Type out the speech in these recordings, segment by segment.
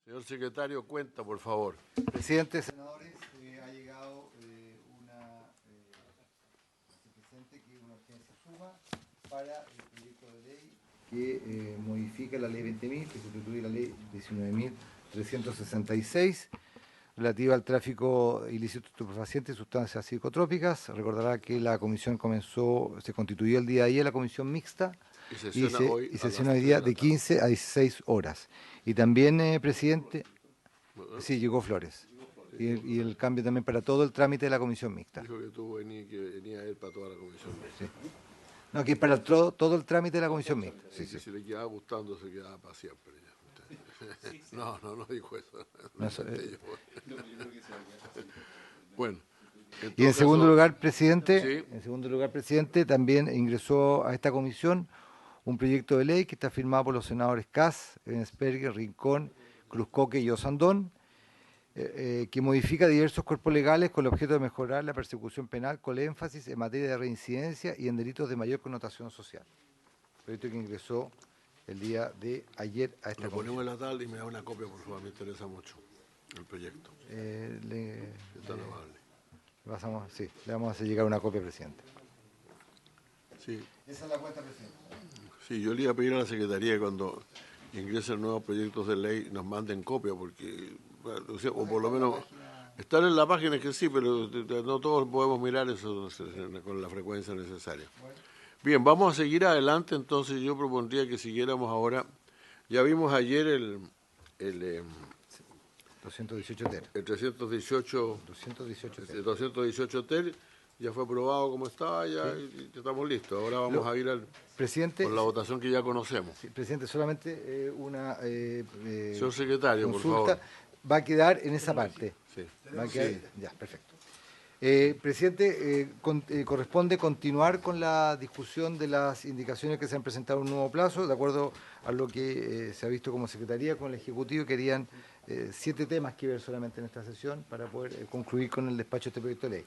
Señor secretario, cuenta, por favor. Presidente, senadores, ha llegado presente que una urgencia suma para el proyecto de ley que modifica la ley 20.000, que sustituye la ley 19.366, relativa al tráfico ilícito de estupefacientes y sustancias psicotrópicas. Recordará que la comisión se constituyó el día de ayer, la comisión mixta, Y sesiona hoy día de 15 a 16 horas. Y también, presidente, sí, llegó Flores. Y el cambio también para todo el trámite de la comisión mixta. Dijo que venía él para toda la comisión mixta. Sí. No, que para todo el trámite de la comisión mixta. Sí, sí. Si le quedaba gustando, se quedaba para siempre. No dijo eso. Bueno. Y en segundo lugar, presidente, ¿sí? También ingresó a esta comisión un proyecto de ley que está firmado por los senadores Kass, Ensperger, Rincón, Cruzcoque y Osandón, que modifica diversos cuerpos legales con el objeto de mejorar la persecución penal con énfasis en materia de reincidencia y en delitos de mayor connotación social. Proyecto que ingresó el día de ayer a esta comisión. Lo ponemos en la tarde y me da una copia, por favor, me interesa mucho el proyecto. Está amable. Le vamos a hacer llegar una copia, presidente. Sí. Esa es la cuenta, presidente. Sí, yo le iba a pedir a la Secretaría que cuando ingresen nuevos proyectos de ley nos manden copia, porque, o por lo menos, estar en la página es que sí, pero no todos podemos mirar eso con la frecuencia necesaria. Bien, vamos a seguir adelante, entonces yo propondría que siguiéramos ahora. Ya vimos ayer el 218 TER. El 218 TER ya fue aprobado como estaba, ya, sí. Y estamos listos. Ahora vamos a ir con la votación que ya conocemos. Sí, presidente, solamente una señor secretario, consulta, por favor. Va a quedar en esa parte. Sí. Va a quedar, sí. Ya, perfecto. Presidente, corresponde continuar con la discusión de las indicaciones que se han presentado en un nuevo plazo, de acuerdo a lo que se ha visto como Secretaría con el Ejecutivo. Querían 7 temas que ver solamente en esta sesión para poder concluir con el despacho de este proyecto de ley.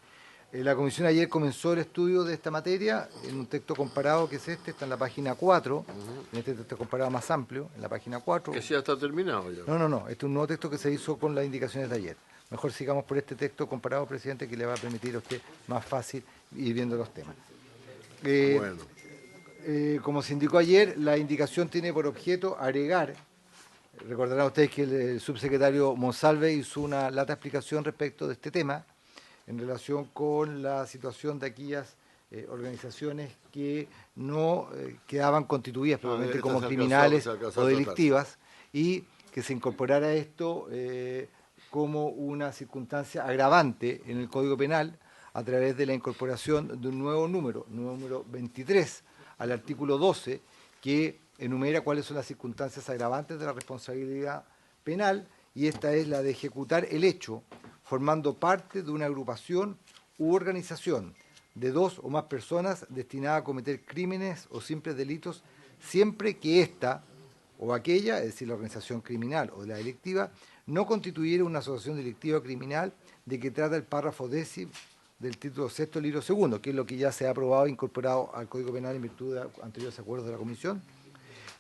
La comisión ayer comenzó el estudio de esta materia en un texto comparado que es está en la página 4, en este texto comparado más amplio, en la página 4. Que ya está terminado ya. No, este es un nuevo texto que se hizo con las indicaciones de ayer. Mejor sigamos por este texto comparado, presidente, que le va a permitir a usted más fácil ir viendo los temas. Bueno. Como se indicó ayer, la indicación tiene por objeto agregar, recordarán ustedes que el subsecretario Monsalve hizo una lata explicación respecto de este tema, en relación con la situación de aquellas organizaciones que no quedaban constituidas probablemente como criminales o delictivas, y que se incorporara esto como una circunstancia agravante en el Código Penal a través de la incorporación de un nuevo número 23, al artículo 12, que enumera cuáles son las circunstancias agravantes de la responsabilidad penal, y esta es la de ejecutar el hecho formando parte de una agrupación u organización de 2 o más personas destinada a cometer crímenes o simples delitos, siempre que ésta o aquella, es decir, la organización criminal o la delictiva, no constituyera una asociación delictiva o criminal de que trata el párrafo 10 del título 6, libro 2, que es lo que ya se ha aprobado e incorporado al Código Penal en virtud de anteriores acuerdos de la Comisión,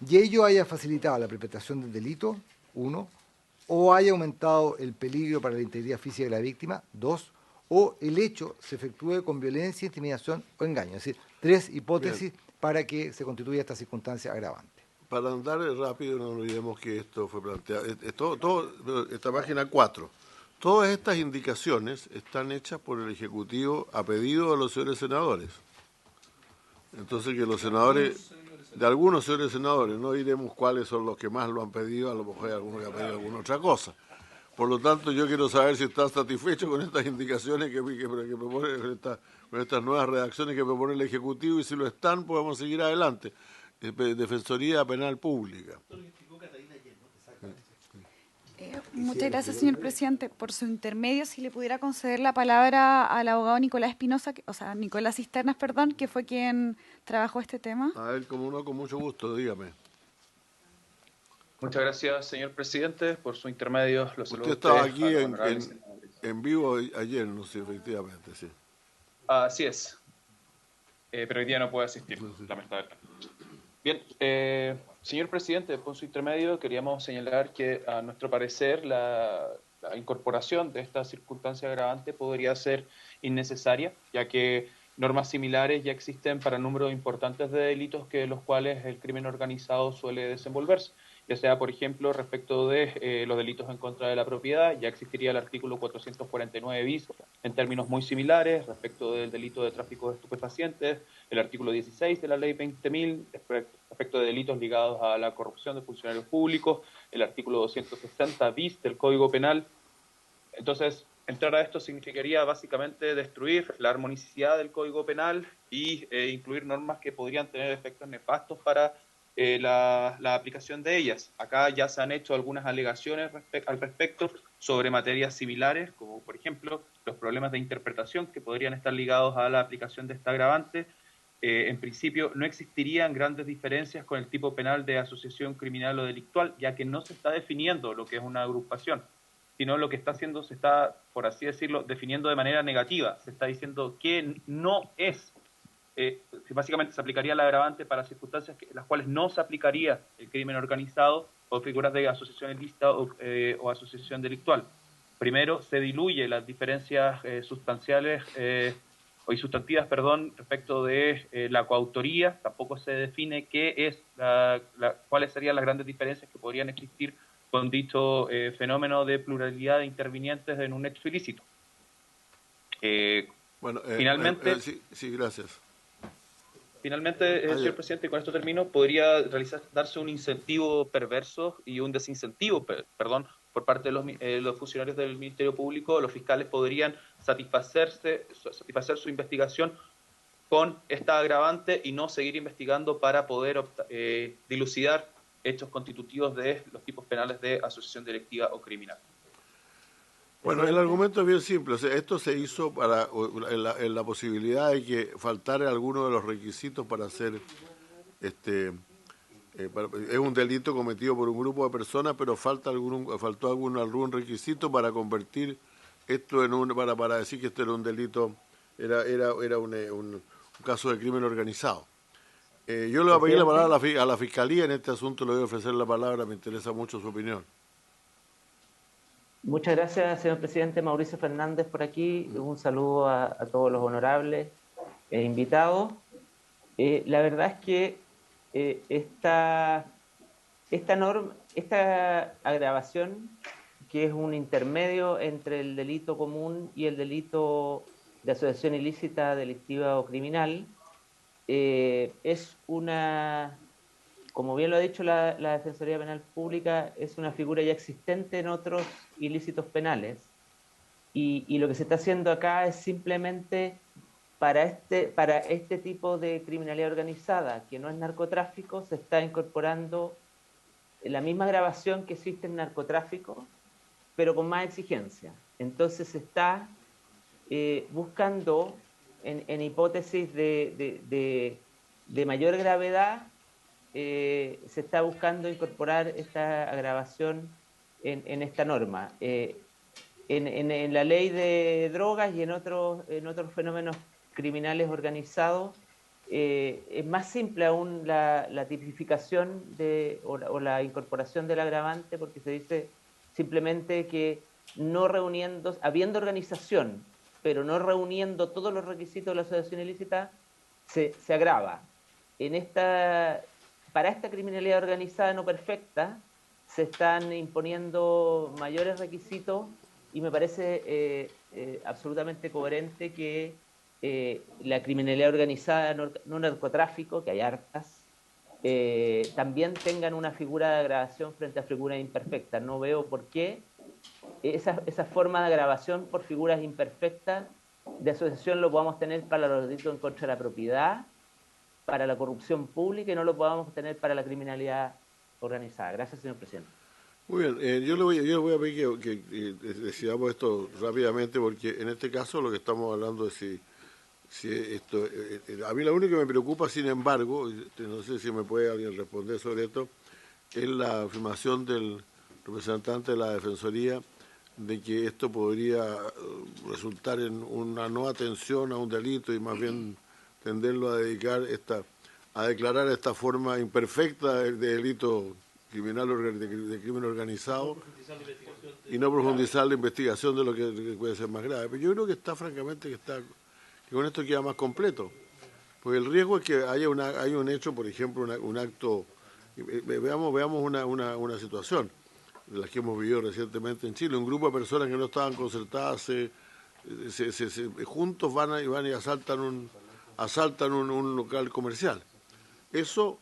y ello haya facilitado la perpetración del delito, 1, o haya aumentado el peligro para la integridad física de la víctima, 2, o el hecho se efectúe con violencia, intimidación o engaño. Es decir, 3 hipótesis para que se constituya esta circunstancia agravante. Para andar rápido, no olvidemos que esto fue planteado, esta página 4, todas estas indicaciones están hechas por el Ejecutivo a pedido de los señores senadores. Entonces que los senadores, de algunos señores senadores, no diremos cuáles son los que más lo han pedido, a lo mejor hay alguno que ha pedido alguna otra cosa. Por lo tanto, yo quiero saber si está satisfecho con estas indicaciones que propone, con estas nuevas redacciones que propone el Ejecutivo, y si lo están, podemos seguir adelante. Defensoría Penal Pública. Muchas gracias, señor presidente. Por su intermedio, si le pudiera conceder la palabra al abogado Nicolás Espinosa, Nicolás Cisternas, perdón, que fue quien trabajó este tema. A ver, como no, con mucho gusto, dígame. Muchas gracias, señor presidente, por su intermedio. Usted estaba aquí en vivo ayer, no sé, efectivamente, sí. Así es. Pero hoy día no puedo asistir, lamentablemente. Bien, Señor presidente, por su intermedio queríamos señalar que a nuestro parecer la incorporación de esta circunstancia agravante podría ser innecesaria, ya que normas similares ya existen para números importantes de delitos que los cuales el crimen organizado suele desenvolverse, ya sea, por ejemplo, respecto de los delitos en contra de la propiedad, ya existiría el artículo 449 bis en términos muy similares, respecto del delito de tráfico de estupefacientes, el artículo 16 de la ley 20.000, respecto de delitos ligados a la corrupción de funcionarios públicos, el artículo 260 bis del Código Penal. Entonces, entrar a esto significaría básicamente destruir la armonicidad del Código Penal y incluir normas que podrían tener efectos nefastos para la aplicación de ellas. Acá ya se han hecho algunas alegaciones al respecto sobre materias similares, como por ejemplo los problemas de interpretación que podrían estar ligados a la aplicación de esta agravante. En principio no existirían grandes diferencias con el tipo penal de asociación criminal o delictual, ya que no se está definiendo lo que es una agrupación, sino lo que está haciendo se está, por así decirlo, definiendo de manera negativa. Se está diciendo que no es, básicamente se aplicaría la agravante para circunstancias en las cuales no se aplicaría el crimen organizado o figuras de asociación ilícita o asociación delictual. Primero, se diluye las diferencias sustanciales o sustantivas, perdón, respecto de la coautoría. Tampoco se define qué es cuáles serían las grandes diferencias que podrían existir con dicho fenómeno de pluralidad de intervinientes en un hecho ilícito. Finalmente, sí, gracias. Finalmente, señor presidente, y con esto termino, podría darse un incentivo perverso y un desincentivo, perdón, por parte de los funcionarios del Ministerio Público. Los fiscales podrían satisfacer su investigación con esta agravante y no seguir investigando para poder dilucidar hechos constitutivos de los tipos penales de asociación delictiva o criminal. Bueno, el argumento es bien simple. O sea, esto se hizo en la posibilidad de que faltara alguno de los requisitos para hacer es un delito cometido por un grupo de personas, pero faltó algún requisito para convertir esto en para decir que esto era un delito, era un caso de crimen organizado. Yo le voy a pedir la palabra a la Fiscalía en este asunto, le voy a ofrecer la palabra, me interesa mucho su opinión. Muchas gracias, señor presidente. Mauricio Fernández por aquí. Un saludo a todos los honorables invitados. La verdad es que esta agravación, que es un intermedio entre el delito común y el delito de asociación ilícita, delictiva o criminal, es una... Como bien lo ha dicho la Defensoría Penal Pública, es una figura ya existente en otros ilícitos penales. Y lo que se está haciendo acá es simplemente para este tipo de criminalidad organizada, que no es narcotráfico, se está incorporando la misma grabación que existe en narcotráfico, pero con más exigencia. Entonces se está buscando, en hipótesis de mayor gravedad, se está buscando incorporar esta agravación en esta norma. En la ley de drogas y en otros fenómenos criminales organizados, es más simple aún la tipificación o la incorporación del agravante, porque se dice simplemente que habiendo organización, pero no reuniendo todos los requisitos de la asociación ilícita, se agrava. Para esta criminalidad organizada no perfecta se están imponiendo mayores requisitos y me parece absolutamente coherente que la criminalidad organizada no narcotráfico, que hay hartas, también tengan una figura de agravación frente a figuras imperfectas. No veo por qué esa forma de agravación por figuras imperfectas de asociación lo podamos tener para los delitos en contra de la propiedad, para la corrupción pública, y no lo podamos tener para la criminalidad organizada. Gracias, señor presidente. Muy bien, yo le voy a pedir que decidamos esto rápidamente, porque en este caso lo que estamos hablando es si esto... a mí lo único que me preocupa, sin embargo, no sé si me puede alguien responder sobre esto, es la afirmación del representante de la Defensoría de que esto podría resultar en una no atención a un delito y más bien tenderlo a dedicar a declarar esta forma imperfecta de delito criminal de crimen organizado y no profundizar la investigación de lo que puede ser más grave. Pero yo creo que está, francamente, que con esto queda más completo. Porque el riesgo es que haya un hecho, por ejemplo, un acto. Veamos una situación de las que hemos vivido recientemente en Chile. Un grupo de personas que no estaban concertadas juntos van y asaltan un local comercial. Eso,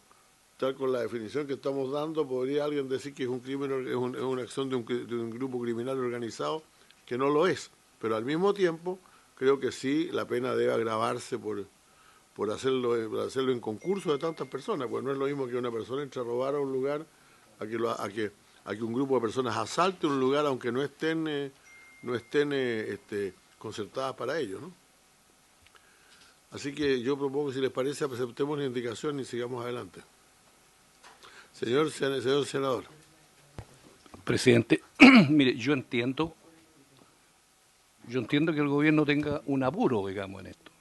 tal con la definición que estamos dando, podría alguien decir que es un crimen, es una acción de un grupo criminal organizado, que no lo es. Pero al mismo tiempo, creo que sí, la pena debe agravarse por hacerlo en concurso de tantas personas, pues no es lo mismo que una persona entre a robar a un lugar a que un grupo de personas asalte un lugar aunque no estén concertadas para ello, ¿no? Así que yo propongo, si les parece, aceptemos la indicación y sigamos adelante. Señor senador. Presidente, mire, yo entiendo que el gobierno tenga un apuro, digamos, en esto.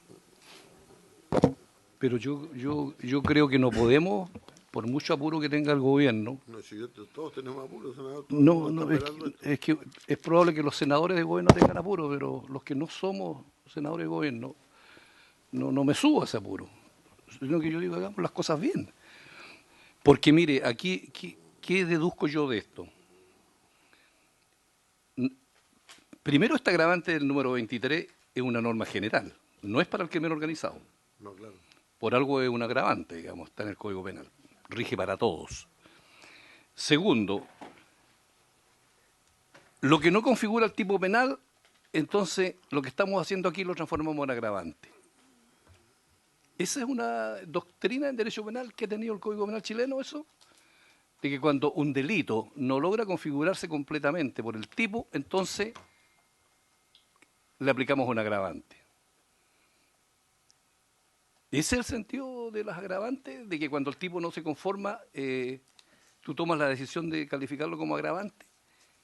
Pero yo creo que no podemos, por mucho apuro que tenga el gobierno. No, si todos tenemos apuro, senador. No, es que es probable que los senadores de gobierno tengan apuro, pero los que no somos senadores de gobierno, no me subo a ese apuro. Sino que yo digo, hagamos las cosas bien. Porque mire, aquí, ¿qué deduzco yo de esto? Primero, este agravante del número 23 es una norma general, no es para el crimen organizado. No, claro. Por algo es un agravante, digamos, está en el Código Penal. Rige para todos. Segundo, lo que no configura el tipo penal, entonces lo que estamos haciendo aquí lo transformamos en agravante. Esa es una doctrina en derecho penal que ha tenido el Código Penal chileno, eso, de que cuando un delito no logra configurarse completamente por el tipo, entonces le aplicamos un agravante. Ese es el sentido de las agravantes, de que cuando el tipo no se conforma, tú tomas la decisión de calificarlo como agravante,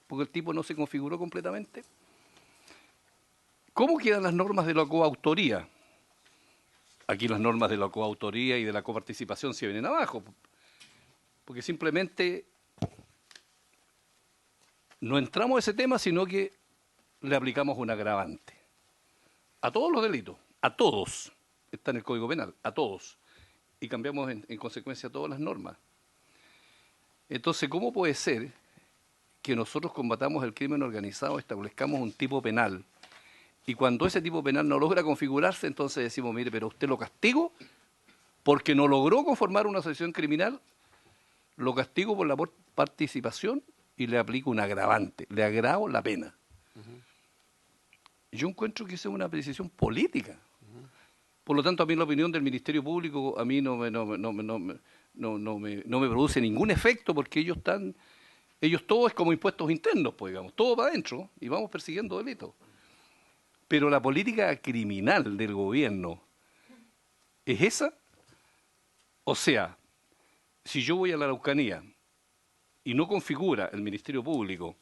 porque el tipo no se configuró completamente. ¿Cómo quedan las normas de la coautoría? Aquí las normas de la coautoría y de la coparticipación se vienen abajo, porque simplemente no entramos a ese tema, sino que le aplicamos un agravante. A todos los delitos, a todos. Está en el Código Penal, a todos. Y cambiamos en consecuencia todas las normas. Entonces, ¿cómo puede ser que nosotros combatamos el crimen organizado, establezcamos un tipo penal, y cuando ese tipo penal no logra configurarse, entonces decimos, mire, pero usted lo castigo porque no logró conformar una asociación criminal, lo castigo por la participación y le aplico un agravante, le agravo la pena? Yo encuentro que esa es una decisión política. Por lo tanto, a mí la opinión del Ministerio Público a mí no me produce ningún efecto, porque ellos todo es como impuestos internos, pues, digamos, todo para adentro y vamos persiguiendo delitos. Pero la política criminal del gobierno es esa. O sea, si yo voy a la Araucanía y no configura el Ministerio Público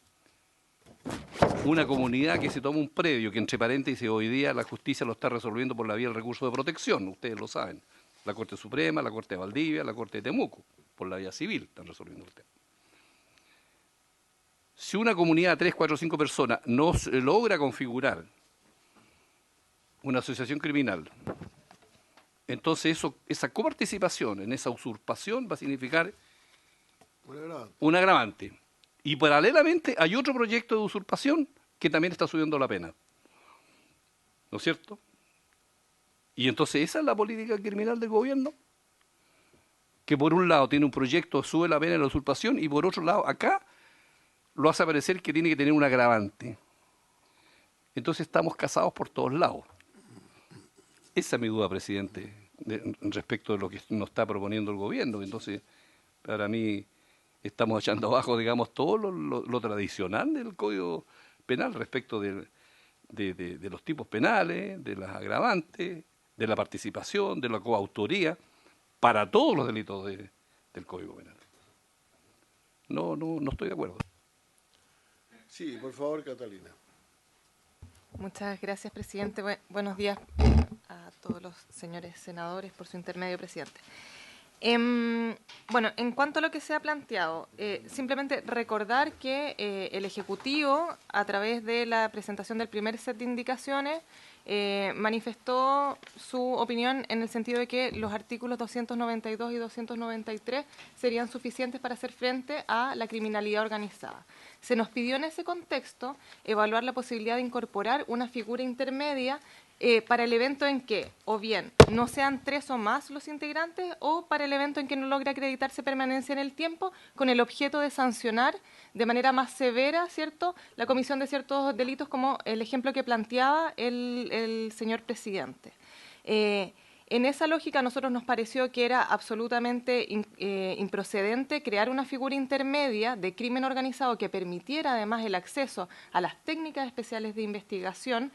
una comunidad que se toma un predio, que entre paréntesis hoy día la justicia lo está resolviendo por la vía del recurso de protección, ustedes lo saben, la Corte Suprema, la Corte de Valdivia, la Corte de Temuco, por la vía civil están resolviendo el tema. Si una comunidad de 3, 4, 5 personas no logra configurar una asociación criminal, entonces esa coparticipación en esa usurpación va a significar un agravante. Y paralelamente hay otro proyecto de usurpación que también está subiendo la pena. ¿No es cierto? Y entonces esa es la política criminal del gobierno, que por un lado tiene un proyecto, sube la pena de la usurpación, y por otro lado acá lo hace parecer que tiene que tener un agravante. Entonces estamos casados por todos lados. Esa es mi duda, presidente, respecto de lo que nos está proponiendo el gobierno. Entonces, para mí, estamos echando abajo, digamos, todo lo tradicional del Código Penal respecto de los tipos penales, de las agravantes, de la participación, de la coautoría, para todos los delitos del Código Penal. No estoy de acuerdo. Sí, por favor, Catalina. Muchas gracias, presidente. Buenos días a todos los señores senadores, por su intermedio, presidente. Bueno, en cuanto a lo que se ha planteado, simplemente recordar que el Ejecutivo, a través de la presentación del primer set de indicaciones, manifestó su opinión en el sentido de que los artículos 292 y 293 serían suficientes para hacer frente a la criminalidad organizada. Se nos pidió en ese contexto evaluar la posibilidad de incorporar una figura intermedia para el evento en que, o bien, no sean 3 o más los integrantes, o para el evento en que no logre acreditarse permanencia en el tiempo, con el objeto de sancionar de manera más severa, ¿cierto?, la comisión de ciertos delitos, como el ejemplo que planteaba el señor presidente. En esa lógica, a nosotros nos pareció que era absolutamente improcedente crear una figura intermedia de crimen organizado que permitiera además el acceso a las técnicas especiales de investigación,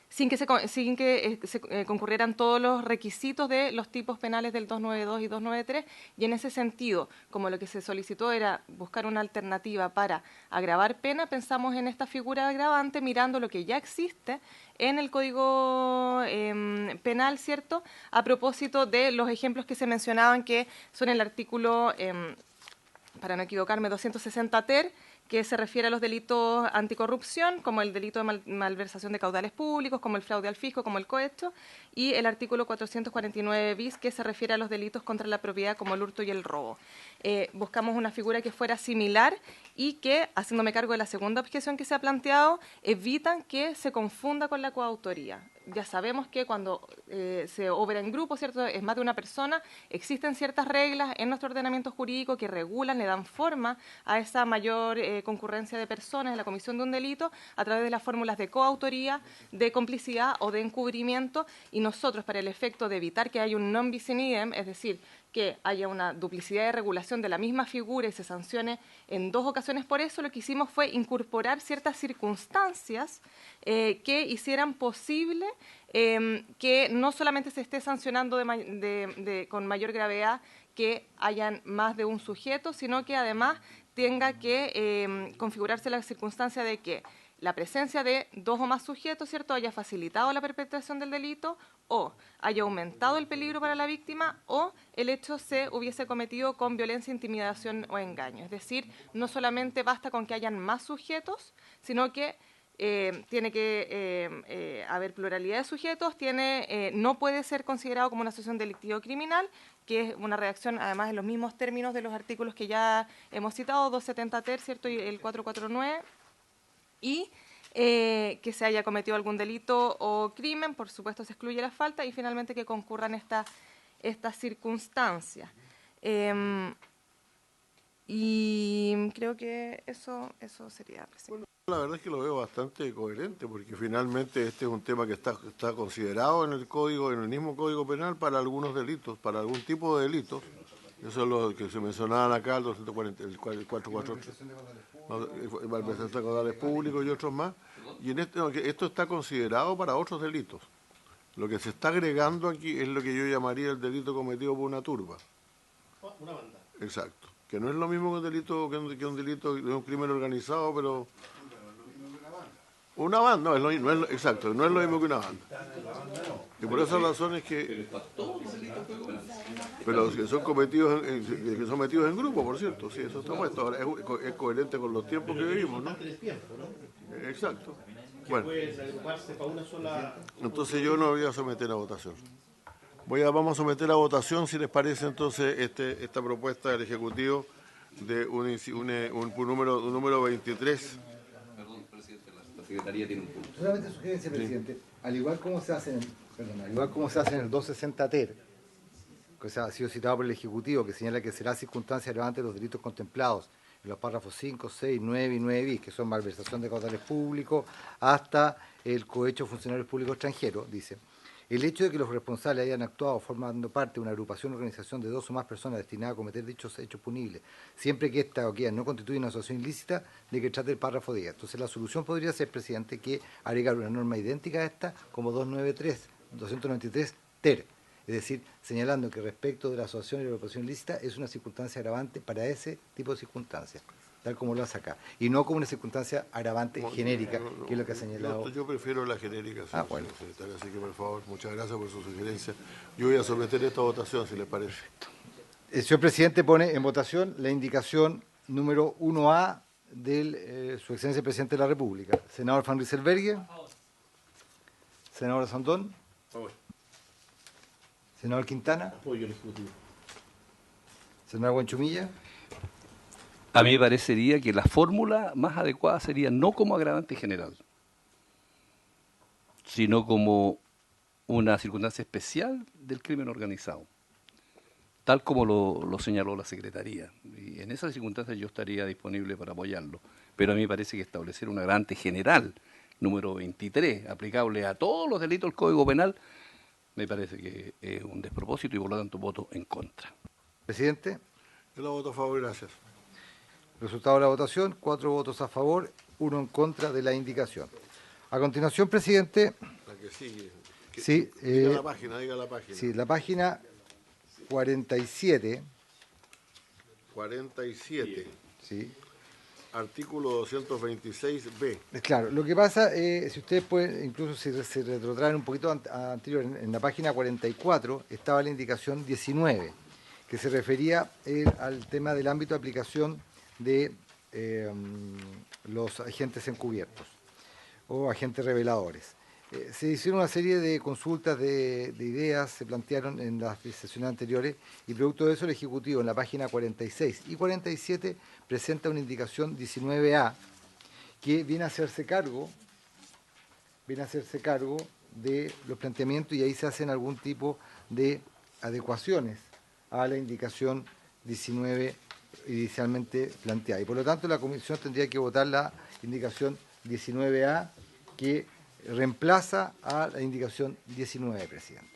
sin que se concurrieran todos los requisitos de los tipos penales del 292 y 293, y en ese sentido, como lo que se solicitó era buscar una alternativa para agravar pena, pensamos en esta figura agravante mirando lo que ya existe en el Código Penal, ¿cierto?, a propósito de los ejemplos que se mencionaban, que son el artículo, para no equivocarme, 260 ter, que se refiere a los delitos anticorrupción, como el delito de malversación de caudales públicos, como el fraude al fisco, como el cohecho, y el artículo 449 bis, que se refiere a los delitos contra la propiedad, como el hurto y el robo. Buscamos una figura que fuera similar y que, haciéndome cargo de la segunda objeción que se ha planteado, evitan que se confunda con la coautoría. Ya sabemos que cuando se obra en grupo, ¿cierto?, es más de una persona, existen ciertas reglas en nuestro ordenamiento jurídico que regulan, le dan forma a esa mayor concurrencia de personas en la comisión de un delito a través de las fórmulas de coautoría, de complicidad o de encubrimiento, y nosotros, para el efecto de evitar que haya un non bis in idem, es decir, que haya una duplicidad de regulación de la misma figura y se sancione en 2 ocasiones por eso, lo que hicimos fue incorporar ciertas circunstancias que hicieran posible que no solamente se esté sancionando con mayor gravedad que hayan más de un sujeto, sino que además tenga que configurarse la circunstancia de que la presencia de 2 o más sujetos, ¿cierto?, haya facilitado la perpetración del delito, o haya aumentado el peligro para la víctima, o el hecho se hubiese cometido con violencia, intimidación o engaño. Es decir, no solamente basta con que hayan más sujetos, sino que tiene que haber pluralidad de sujetos, no puede ser considerado como una asociación delictiva o criminal, que es una redacción además en los mismos términos de los artículos que ya hemos citado, 270 ter, ¿cierto?, y el 449, y que se haya cometido algún delito o crimen, por supuesto se excluye la falta, y finalmente que concurran estas circunstancias. Y creo que eso sería. Bueno, la verdad es que lo veo bastante coherente, porque finalmente este es un tema que está considerado en el código, en el mismo Código Penal, para algunos delitos, para algún tipo de delitos. Eso es lo que se mencionaban acá, el 240, el 443, malversación de caudales públicos y otros más. Y en esto está considerado para otros delitos. Lo que se está agregando aquí es lo que yo llamaría el delito cometido por una turba. Una banda. Exacto. Que no es lo mismo que un delito, que un delito de un crimen organizado, pero... Una banda, no es exacto, no es lo mismo que una banda. Y por esa razón es que... Pero que son cometidos, que son metidos en grupo, por cierto, sí, eso está puesto. Ahora es coherente con los tiempos que vivimos, ¿no? Exacto. Bueno, entonces yo no voy a someter a votación. Vamos a someter a votación, si les parece, entonces, esta propuesta del Ejecutivo de un número 23. La Secretaría tiene un punto. Solamente sugerencia, presidente. Sí. Al igual como se hace en el 260 ter, que ha sido citado por el Ejecutivo, que señala que será circunstancia relevante de los delitos contemplados en los párrafos 5, 6, 9 y 9 bis, que son malversación de caudales públicos, hasta el cohecho de funcionarios públicos extranjeros, dice: el hecho de que los responsables hayan actuado formando parte de una agrupación o organización de 2 o más personas destinada a cometer dichos hechos punibles, siempre que esta o aquella no constituya una asociación ilícita, de que trate el párrafo 10. Entonces la solución podría ser, presidente, que agregar una norma idéntica a esta como 293 ter, es decir, señalando que respecto de la asociación y la agrupación ilícita es una circunstancia agravante para ese tipo de circunstancias. tal como lo hace acá, y no como una circunstancia agravante genérica, que es lo que ha señalado. Yo prefiero la genérica, bueno. secretario, así que por favor, muchas gracias por su sugerencia. Yo voy a someter esta votación, si les parece. El señor presidente pone en votación la indicación número 1A de su excelencia presidente de la República. Senador Van Rieselberghe. Senador Sandón. Senador Quintana. Apoyo al Ejecutivo. Senador Guanchumilla. A mí me parecería que la fórmula más adecuada sería no como agravante general, sino como una circunstancia especial del crimen organizado, tal como lo señaló la Secretaría. Y en esas circunstancias yo estaría disponible para apoyarlo. Pero a mí me parece que establecer un agravante general, número 23, aplicable a todos los delitos del Código Penal, me parece que es un despropósito y por lo tanto voto en contra. Presidente. Yo la voto a favor, gracias. Resultado de la votación, 4 votos a favor, 1 en contra de la indicación. A continuación, presidente. La que sigue. Sí, diga la página, diga la página. Sí, la página 47. 47. Sí. Artículo 226b. Claro, lo que pasa, si ustedes pueden, incluso si se retrotraen un poquito anterior, en la página 44 estaba la indicación 19, que se refería al tema del ámbito de aplicación de los agentes encubiertos o agentes reveladores. Se hicieron una serie de consultas de ideas, se plantearon en las sesiones anteriores y producto de eso el Ejecutivo en la página 46 y 47 presenta una indicación 19A que viene a hacerse cargo de los planteamientos y ahí se hacen algún tipo de adecuaciones a la indicación 19 inicialmente planteada. Y por lo tanto la Comisión tendría que votar la indicación 19A que reemplaza a la indicación 19, presidente.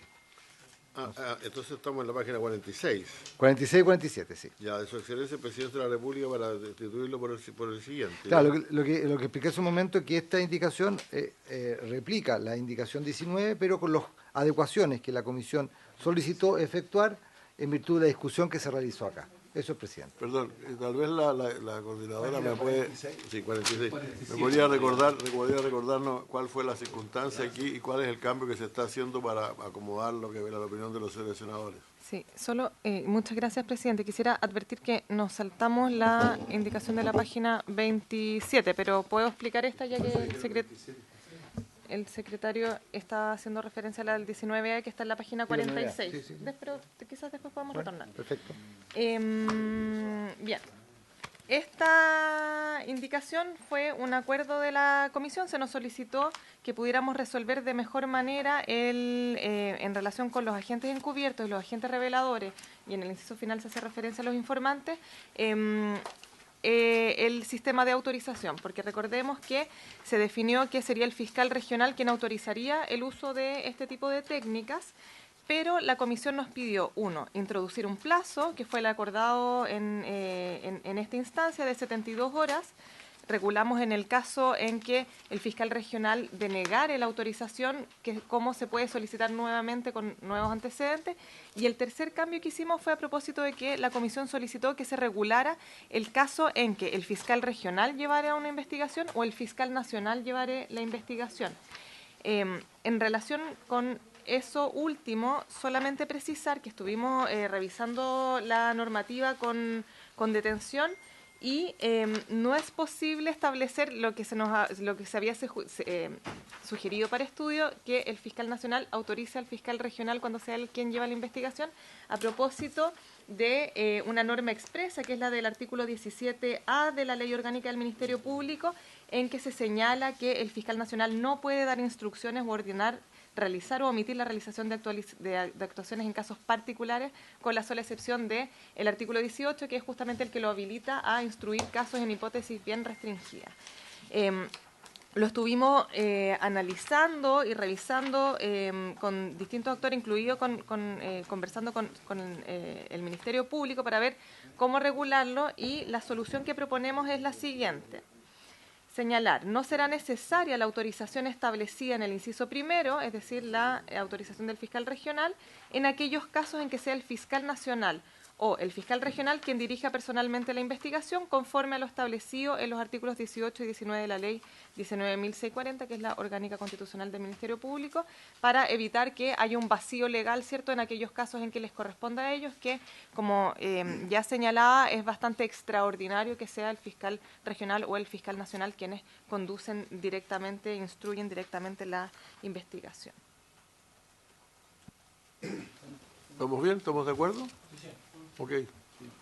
Entonces estamos en la página 46. 46 y 47, sí. Ya, de su excelencia el presidente de la República para destituirlo por el siguiente. Claro, lo que expliqué hace un momento es que esta indicación replica la indicación 19, pero con las adecuaciones que la Comisión solicitó efectuar en virtud de la discusión que se realizó acá. Eso es, presidente. Perdón, tal vez la coordinadora me puede... 46. Sí, 46. 46. ¿Me podría recordarnos cuál fue la circunstancia aquí y cuál es el cambio que se está haciendo para acomodar lo que ve la opinión de los senadores? Sí, solo, muchas gracias, presidente. Quisiera advertir que nos saltamos la indicación de la página 27, pero puedo explicar esta ya que el secretario está haciendo referencia a la del 19A que está en la página 46. Sí. Pero quizás después podamos retornar. Perfecto. Bien. Esta indicación fue un acuerdo de la comisión. Se nos solicitó que pudiéramos resolver de mejor manera en relación con los agentes encubiertos y los agentes reveladores, y en el inciso final se hace referencia a los informantes, el sistema de autorización, porque recordemos que se definió que sería el fiscal regional quien autorizaría el uso de este tipo de técnicas, pero la comisión nos pidió, introducir un plazo, que fue el acordado en esta instancia de 72 horas. Regulamos en el caso en que el fiscal regional denegare la autorización, que cómo se puede solicitar nuevamente con nuevos antecedentes. Y el tercer cambio que hicimos fue a propósito de que la comisión solicitó que se regulara el caso en que el fiscal regional llevara una investigación o el fiscal nacional llevara la investigación. En relación con eso último, solamente precisar que estuvimos revisando la normativa con detención y no es posible establecer lo que se había sugerido para estudio, que el fiscal nacional autorice al fiscal regional cuando sea él quien lleva la investigación, a propósito de una norma expresa, que es la del artículo 17A de la Ley Orgánica del Ministerio Público, en que se señala que el fiscal nacional no puede dar instrucciones o ordenar realizar o omitir la realización de actuaciones en casos particulares, con la sola excepción del artículo 18, que es justamente el que lo habilita a instruir casos en hipótesis bien restringidas. Lo estuvimos analizando y revisando con distintos actores, incluido conversando con el Ministerio Público para ver cómo regularlo, y la solución que proponemos es la siguiente. Señalar, no será necesaria la autorización establecida en el inciso primero, es decir, la autorización del fiscal regional, en aquellos casos en que sea el fiscal nacional o el fiscal regional quien dirija personalmente la investigación conforme a lo establecido en los artículos 18 y 19 de la ley 19.640, que es la orgánica constitucional del Ministerio Público, para evitar que haya un vacío legal, ¿cierto?, en aquellos casos en que les corresponda a ellos, que, como ya señalaba, es bastante extraordinario que sea el fiscal regional o el fiscal nacional quienes conducen directamente, instruyen directamente la investigación. ¿Estamos bien? ¿Estamos de acuerdo? Ok.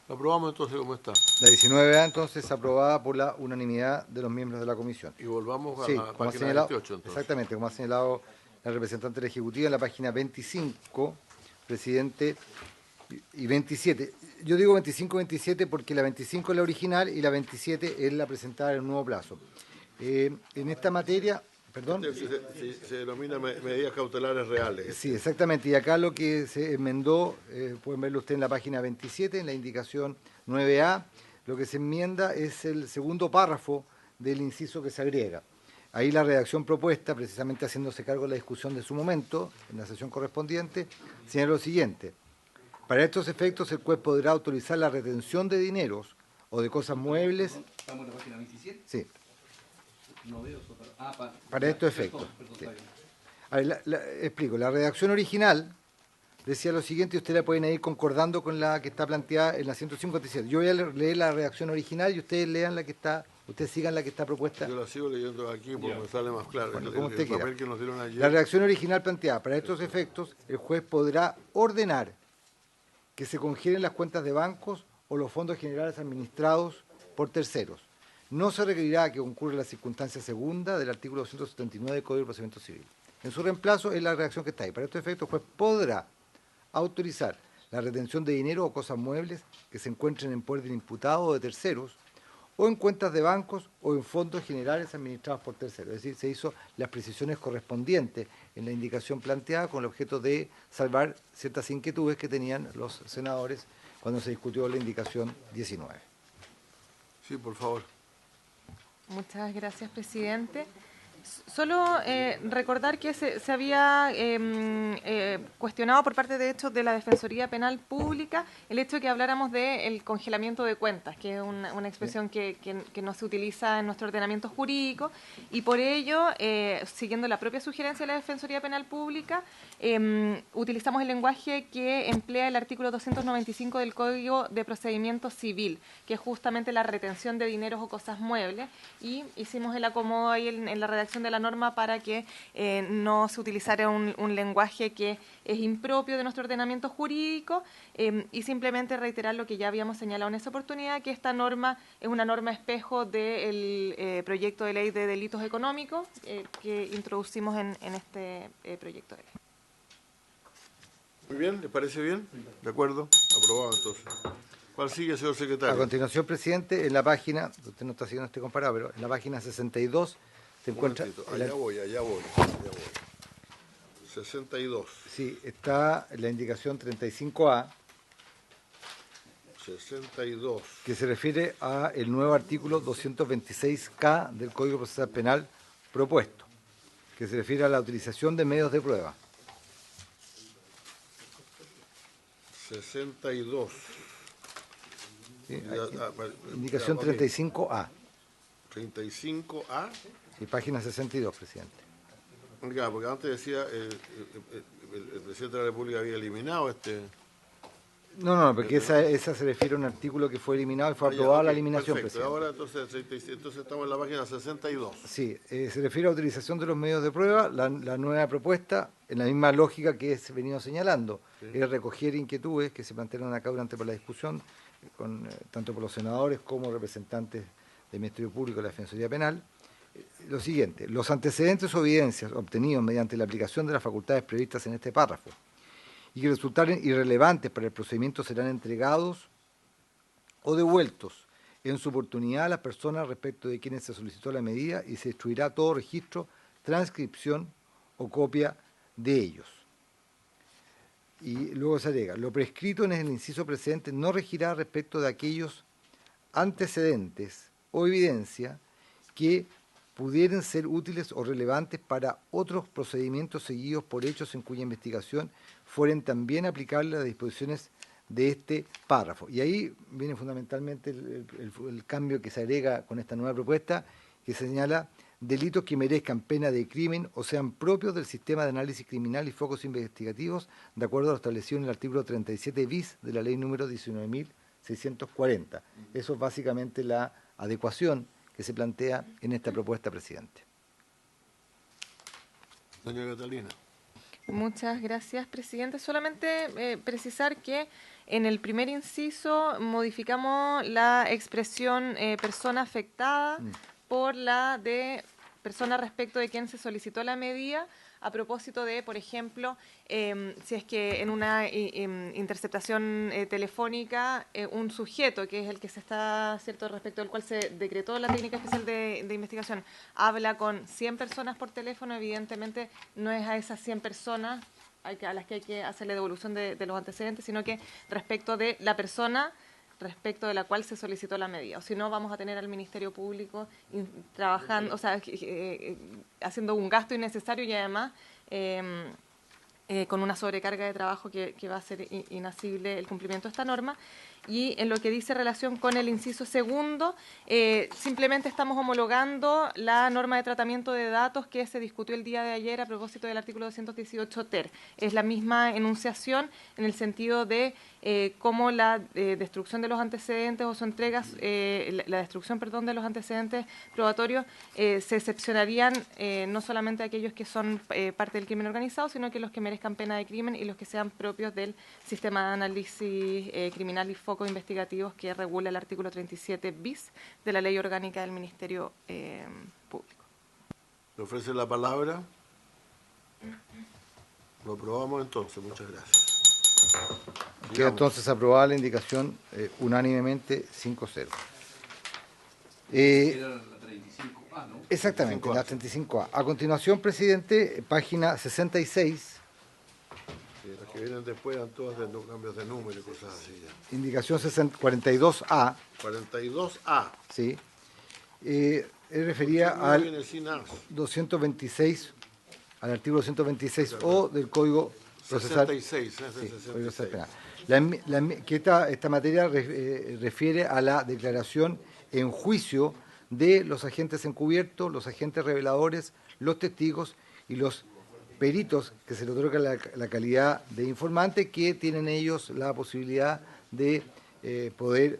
La aprobamos entonces como está. La 19A entonces aprobada por la unanimidad de los miembros de la comisión. Y volvamos a Sí, la como ha página señalado, 28 entonces. exactamente, como ha señalado la representante del Ejecutivo en la página 25, presidente, y 27. Yo digo 25-27 porque la 25 es la original y la 27 es la presentada en un nuevo plazo. En esta materia, perdón. Se denomina medidas cautelares reales. Sí, exactamente. Y acá lo que se enmendó, pueden verlo usted en la página 27, en la indicación 9A, lo que se enmienda es el segundo párrafo del inciso que se agrega. Ahí la redacción propuesta, precisamente haciéndose cargo de la discusión de su momento, en la sesión correspondiente, señala lo siguiente. Para estos efectos, el juez podrá autorizar la retención de dineros o de cosas muebles. ¿Estamos en la página 27? Sí. No veo eso. Para estos efectos. Sí. A ver, explico. La redacción original decía lo siguiente, y ustedes la pueden ir concordando con la que está planteada en la 157. Yo voy a leer la redacción original y ustedes lean la que está, ustedes sigan la que está propuesta. Yo la sigo leyendo aquí porque me sale más claro. Bueno, el como usted papel quiera. que nos dieron ayer. La redacción original planteada, para estos efectos, el juez podrá ordenar que se congelen las cuentas de bancos o los fondos generales administrados por terceros. No se requerirá que concurra la circunstancia segunda del artículo 279 del Código de Procedimiento Civil. En su reemplazo es la redacción que está ahí. Para estos efectos, el juez podrá autorizar la retención de dinero o cosas muebles que se encuentren en poder del imputado o de terceros, o en cuentas de bancos o en fondos generales administrados por terceros. Es decir, se hizo las precisiones correspondientes en la indicación planteada con el objeto de salvar ciertas inquietudes que tenían los senadores cuando se discutió la indicación 19. Sí, por favor. Muchas gracias, presidente. Solo recordar que se había cuestionado por parte, de hecho, de la Defensoría Penal Pública el hecho de que habláramos del congelamiento de cuentas, que es una expresión que no se utiliza en nuestro ordenamiento jurídico, y por ello, siguiendo la propia sugerencia de la Defensoría Penal Pública, utilizamos el lenguaje que emplea el artículo 295 del Código de Procedimiento Civil, que es justamente la retención de dineros o cosas muebles, y hicimos el acomodo ahí en la redacción de la norma para que no se utilizara un lenguaje que es impropio de nuestro ordenamiento jurídico, y simplemente reiterar lo que ya habíamos señalado en esa oportunidad, que esta norma es una norma espejo del proyecto de ley de delitos económicos que introducimos en este proyecto de ley. Muy bien, ¿le parece bien? De acuerdo, aprobado entonces. ¿Cuál sigue, señor secretario? A continuación, presidente, en la página, usted no está siguiendo este comparado, pero en la página 62 se encuentra... Allá voy. 62. Sí, está la indicación 35A, 62. que se refiere a el nuevo artículo 226K del Código Procesal Penal propuesto, que se refiere a la utilización de medios de prueba. 62. ¿Sí? Indicación 35A. 35A. Sí, página 62, presidente. Claro, porque antes decía el presidente de la República había eliminado este... No, porque esa se refiere a un artículo que fue eliminado y fue aprobada la eliminación, perfecto. presidente. Ahora entonces estamos en la página 62. Sí, se refiere a utilización de los medios de prueba, la nueva propuesta, en la misma lógica que se ha venido señalando, Sí. es recoger inquietudes que se plantearon acá durante la discusión, tanto por los senadores como representantes del Ministerio Público y la Defensoría Penal. Lo siguiente, los antecedentes o evidencias obtenidos mediante la aplicación de las facultades previstas en este párrafo y que resultaren irrelevantes para el procedimiento serán entregados o devueltos en su oportunidad a las personas respecto de quienes se solicitó la medida y se destruirá todo registro, transcripción o copia de ellos. Y luego se agrega, lo prescrito en el inciso precedente no regirá respecto de aquellos antecedentes o evidencia que pudieran ser útiles o relevantes para otros procedimientos seguidos por hechos en cuya investigación fueren también aplicables las disposiciones de este párrafo. Y ahí viene fundamentalmente el cambio que se agrega con esta nueva propuesta, que señala delitos que merezcan pena de crimen o sean propios del sistema de análisis criminal y focos investigativos, de acuerdo a lo establecido en el artículo 37 bis de la ley número 19.640. Eso es básicamente la adecuación que se plantea en esta propuesta, presidente. Doña Catalina. Muchas gracias, presidente. Solamente precisar que en el primer inciso modificamos la expresión persona afectada por la de persona respecto de quien se solicitó la medida, a propósito de, por ejemplo, si es que en una interceptación telefónica un sujeto, que es el que se está, cierto, respecto del cual se decretó la técnica especial de investigación, habla con 100 personas por teléfono, evidentemente no es a esas 100 personas a las que hay que hacerle devolución de los antecedentes, sino que respecto de la persona respecto de la cual se solicitó la medida. O si no, vamos a tener al Ministerio Público trabajando, o sea, haciendo un gasto innecesario y además con una sobrecarga de trabajo que va a ser inasible el cumplimiento de esta norma. Y en lo que dice relación con el inciso segundo, simplemente estamos homologando la norma de tratamiento de datos que se discutió el día de ayer a propósito del artículo 218 ter. Es la misma enunciación en el sentido de cómo la destrucción de los antecedentes o su entregas, la destrucción, perdón, de los antecedentes probatorios se excepcionarían no solamente aquellos que son parte del crimen organizado, sino que los que merezcan pena de crimen y los que sean propios del sistema de análisis criminal y focos investigativos que regula el artículo 37 bis de la Ley Orgánica del Ministerio Público. ¿Le ofrece la palabra? Lo aprobamos entonces. Muchas gracias. Queda entonces aprobada la indicación unánimemente 5-0. Era la 35A, ¿no? Exactamente, 35A. la 35A. A continuación, presidente, página 66. Las que vienen después eran todas de cambios de número y cosas así. Ya. Indicación 42A, 42A. ¿sí? Refería No al viene sin A. 226, al artículo 226O del Código Procesal. 66, es Sí, el Código 66. Procesal Penal. Que esta materia refiere a la declaración en juicio de los agentes encubiertos, los agentes reveladores, los testigos y los peritos que se le otorga la calidad de informante, que tienen ellos la posibilidad de poder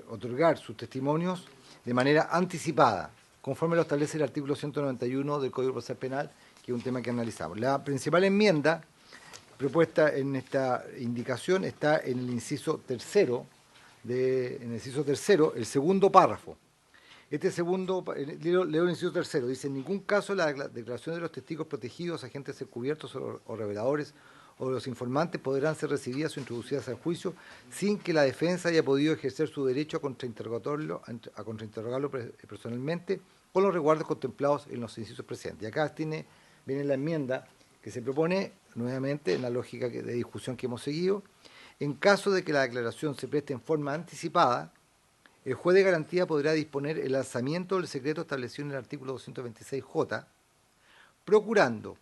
otorgar sus testimonios de manera anticipada, conforme lo establece el artículo 191 del Código Procesal Penal, que es un tema que analizamos. La principal enmienda propuesta en esta indicación está en el inciso tercero, el segundo párrafo. Este segundo, leo el inciso tercero, dice: en ningún caso la declaración de los testigos protegidos, agentes encubiertos o reveladores o de los informantes podrán ser recibidas o introducidas al juicio sin que la defensa haya podido ejercer su derecho a contrainterrogarlo personalmente con los resguardos contemplados en los incisos precedentes. Y acá viene la enmienda que se propone, nuevamente, en la lógica de discusión que hemos seguido. En caso de que la declaración se preste en forma anticipada, el juez de garantía podrá disponer el alzamiento del secreto establecido en el artículo 226J, procurando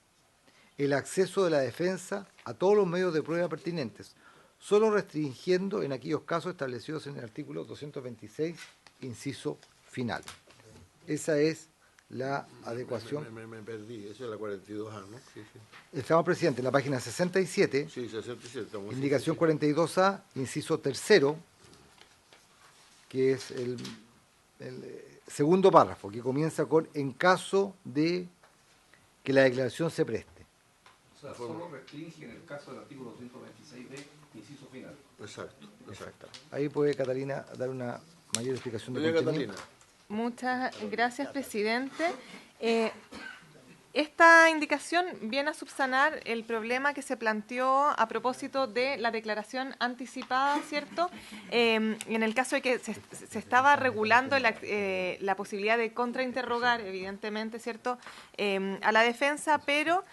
el acceso de la defensa a todos los medios de prueba pertinentes, solo restringiendo en aquellos casos establecidos en el artículo 226, inciso final. Esa es la adecuación. Me perdí, esa es la 42A, ¿no? Sí, sí. Estamos, presidente, en la página 67, Sí, 67. Estamos indicación sí. 42A, inciso tercero, que es el segundo párrafo, que comienza con en caso de que la declaración se preste. O sea, solo restringe en el caso del artículo 226b, inciso final. Exacto. Ahí puede Catalina dar una mayor explicación de Doña contenido. Catalina. Muchas gracias, presidente. Esta indicación viene a subsanar el problema que se planteó a propósito de la declaración anticipada, ¿cierto? En el caso de que se estaba regulando la posibilidad de contrainterrogar, evidentemente, ¿cierto?, a la defensa, pero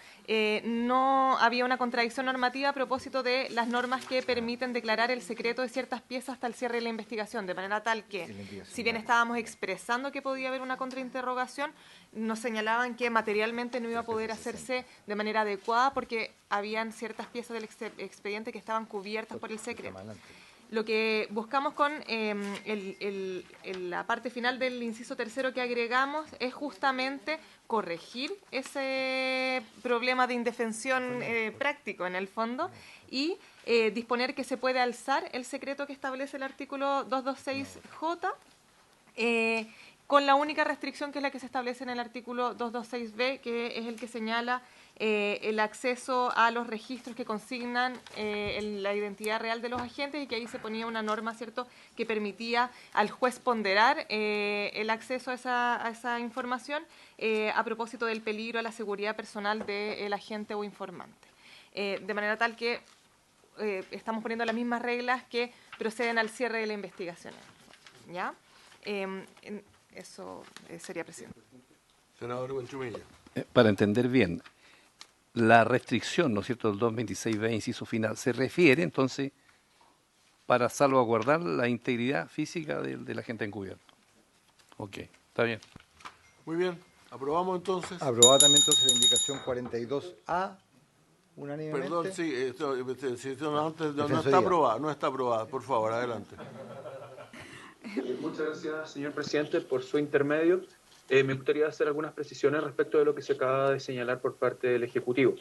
no había una contradicción normativa a propósito de las normas que permiten declarar el secreto de ciertas piezas hasta el cierre de la investigación, de manera tal que, si bien estábamos expresando que podía haber una contrainterrogación, nos señalaban que materialmente no iba a poder hacerse de manera adecuada porque habían ciertas piezas del expediente que estaban cubiertas por el secreto. Lo que buscamos con la parte final del inciso tercero que agregamos es justamente corregir ese problema de indefensión práctico en el fondo y disponer que se puede alzar el secreto que establece el artículo 226J con la única restricción que es la que se establece en el artículo 226B, que es el que señala el acceso a los registros que consignan la identidad real de los agentes, y que ahí se ponía una norma, ¿cierto?, que permitía al juez ponderar el acceso a esa información a propósito del peligro a la seguridad personal del agente o informante. De manera tal que estamos poniendo las mismas reglas que proceden al cierre de la investigación. ¿Ya? Eso sería, presidente. Senador Buenchumilla. Para entender bien, la restricción, ¿no es cierto?, del 226b, inciso final, se refiere entonces para salvaguardar la integridad física del agente encubierto. Ok, está bien. Muy bien, aprobamos entonces. Aprobada también entonces la indicación 42A, unánimemente. Perdón, sí, esto no Defensoría. está aprobada, no está aprobada. Por favor, adelante. Muchas gracias, señor presidente, por su intermedio. Me gustaría hacer algunas precisiones respecto de lo que se acaba de señalar por parte del Ejecutivo.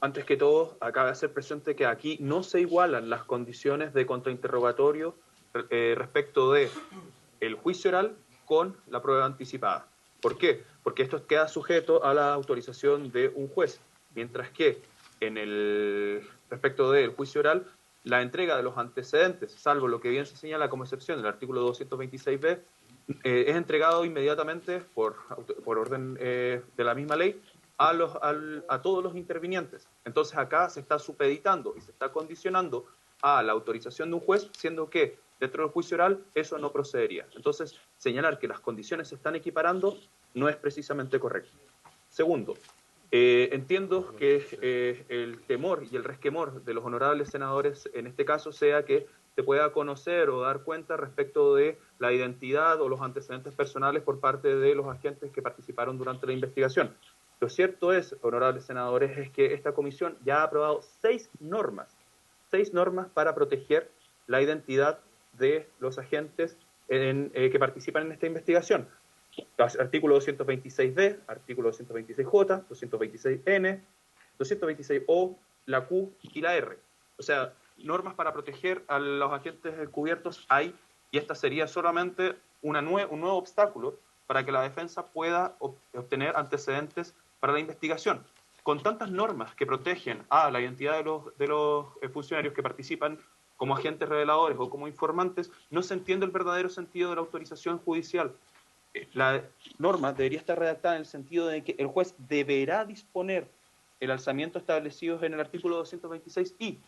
Antes que todo, acaba de ser presente que aquí no se igualan las condiciones de contrainterrogatorio respecto de el juicio oral con la prueba anticipada. ¿Por qué? Porque esto queda sujeto a la autorización de un juez, mientras que en el respecto del juicio oral, la entrega de los antecedentes, salvo lo que bien se señala como excepción del artículo 226b, es entregado inmediatamente por orden de la misma ley a todos los intervinientes. Entonces acá se está supeditando y se está condicionando a la autorización de un juez, siendo que dentro del juicio oral eso no procedería. Entonces, señalar que las condiciones se están equiparando no es precisamente correcto. Segundo, entiendo que el temor y el resquemor de los honorables senadores en este caso sea que se pueda conocer o dar cuenta respecto de la identidad o los antecedentes personales por parte de los agentes que participaron durante la investigación. Lo cierto es, honorables senadores, es que esta comisión ya ha aprobado 6 normas para proteger la identidad de los agentes que participan en esta investigación. Artículo 226D, artículo 226J, 226N, 226O, la Q y la R. O sea, normas para proteger a los agentes encubiertos hay, y esta sería solamente un nuevo obstáculo para que la defensa pueda obtener antecedentes para la investigación. Con tantas normas que protegen a la identidad de los funcionarios que participan como agentes reveladores o como informantes, no se entiende el verdadero sentido de la autorización judicial. La norma debería estar redactada en el sentido de que el juez deberá disponer el alzamiento establecido en el artículo 226 y,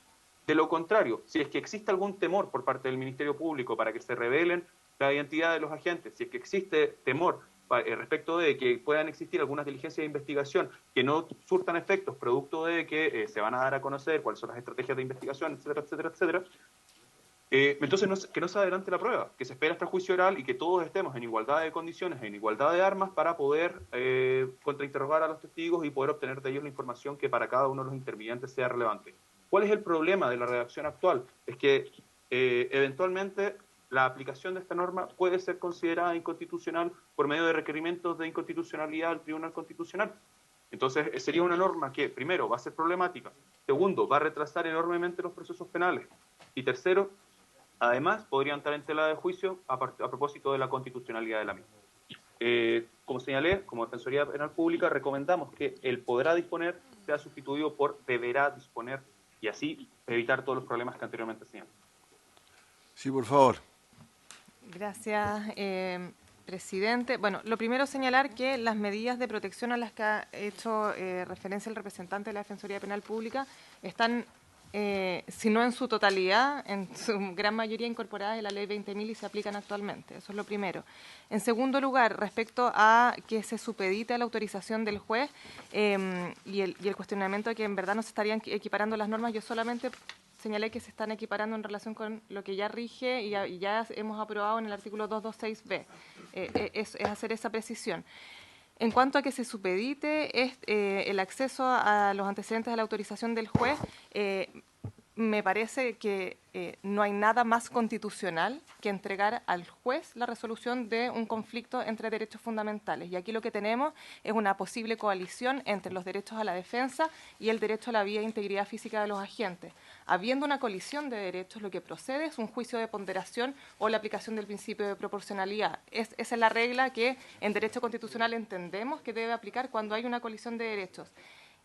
de lo contrario, si es que existe algún temor por parte del Ministerio Público para que se revelen la identidad de los agentes, si es que existe temor respecto de que puedan existir algunas diligencias de investigación que no surtan efectos producto de que se van a dar a conocer cuáles son las estrategias de investigación, etcétera, etcétera, etcétera, entonces que no se adelante la prueba, que se espera hasta el juicio oral y que todos estemos en igualdad de condiciones, en igualdad de armas para poder contrainterrogar a los testigos y poder obtener de ellos la información que para cada uno de los intervinientes sea relevante. ¿Cuál es el problema de la redacción actual? Es que eventualmente la aplicación de esta norma puede ser considerada inconstitucional por medio de requerimientos de inconstitucionalidad al Tribunal Constitucional. Entonces sería una norma que, primero, va a ser problemática, segundo, va a retrasar enormemente los procesos penales y tercero, además, podrían estar en tela de juicio a propósito de la constitucionalidad de la misma. Como señalé, como Defensoría Penal Pública, recomendamos que el podrá disponer sea sustituido por deberá disponer y así evitar todos los problemas que anteriormente señalé. Sí, por favor. Gracias, presidente. Bueno, lo primero señalar que las medidas de protección a las que ha hecho referencia el representante de la Defensoría Penal Pública están, si no en su totalidad, en su gran mayoría incorporadas en la Ley 20.000 y se aplican actualmente. Eso es lo primero. En segundo lugar, respecto a que se supedite la autorización del juez y el cuestionamiento de que en verdad no se estarían equiparando las normas, yo solamente señalé que se están equiparando en relación con lo que ya rige y ya hemos aprobado en el artículo 226b. Es hacer esa precisión. En cuanto a que se supedite el acceso a los antecedentes de la autorización del juez, me parece que no hay nada más constitucional que entregar al juez la resolución de un conflicto entre derechos fundamentales. Y aquí lo que tenemos es una posible coalición entre los derechos a la defensa y el derecho a la vida e integridad física de los agentes. Habiendo una colisión de derechos, lo que procede es un juicio de ponderación o la aplicación del principio de proporcionalidad. Esa es la regla que en derecho constitucional entendemos que debe aplicar cuando hay una colisión de derechos.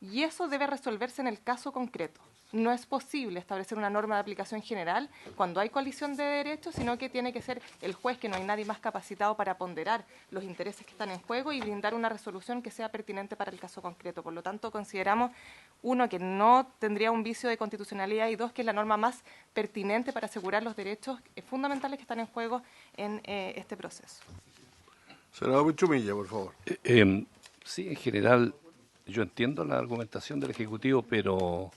Y eso debe resolverse en el caso concreto. No es posible establecer una norma de aplicación general cuando hay colisión de derechos, sino que tiene que ser el juez, que no hay nadie más capacitado para ponderar los intereses que están en juego y brindar una resolución que sea pertinente para el caso concreto. Por lo tanto, consideramos, uno, que no tendría un vicio de constitucionalidad y dos, que es la norma más pertinente para asegurar los derechos fundamentales que están en juego en este proceso. Senador Pichumilla, por favor. Sí, en general, yo entiendo la argumentación del Ejecutivo, pero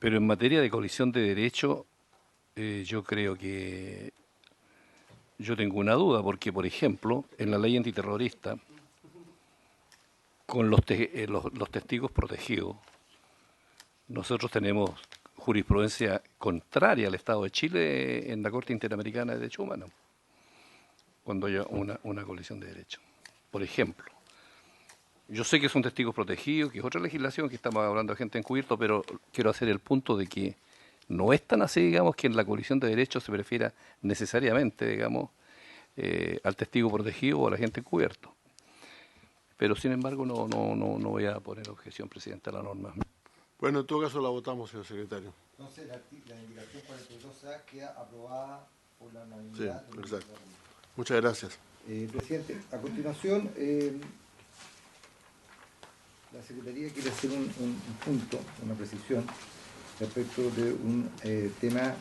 en materia de colisión de derechos, yo creo que yo tengo una duda, porque, por ejemplo, en la ley antiterrorista, con los testigos protegidos, nosotros tenemos jurisprudencia contraria al Estado de Chile en la Corte Interamericana de Derechos Humanos, cuando haya una colisión de derechos. Por ejemplo, yo sé que son testigos protegidos, que es otra legislación, que estamos hablando de gente encubierta, pero quiero hacer el punto de que no es tan así, digamos, que en la colisión de derechos se prefiera necesariamente, digamos, al testigo protegido o al agente encubierto. Pero, sin embargo, no voy a poner objeción, Presidente, a la norma. Bueno, en todo caso la votamos, señor secretario. Entonces, la indicación 42A queda aprobada por la unanimidad. Sí, exacto. Muchas gracias. Presidente, a continuación, la Secretaría quiere hacer un punto, una precisión, respecto de un tema...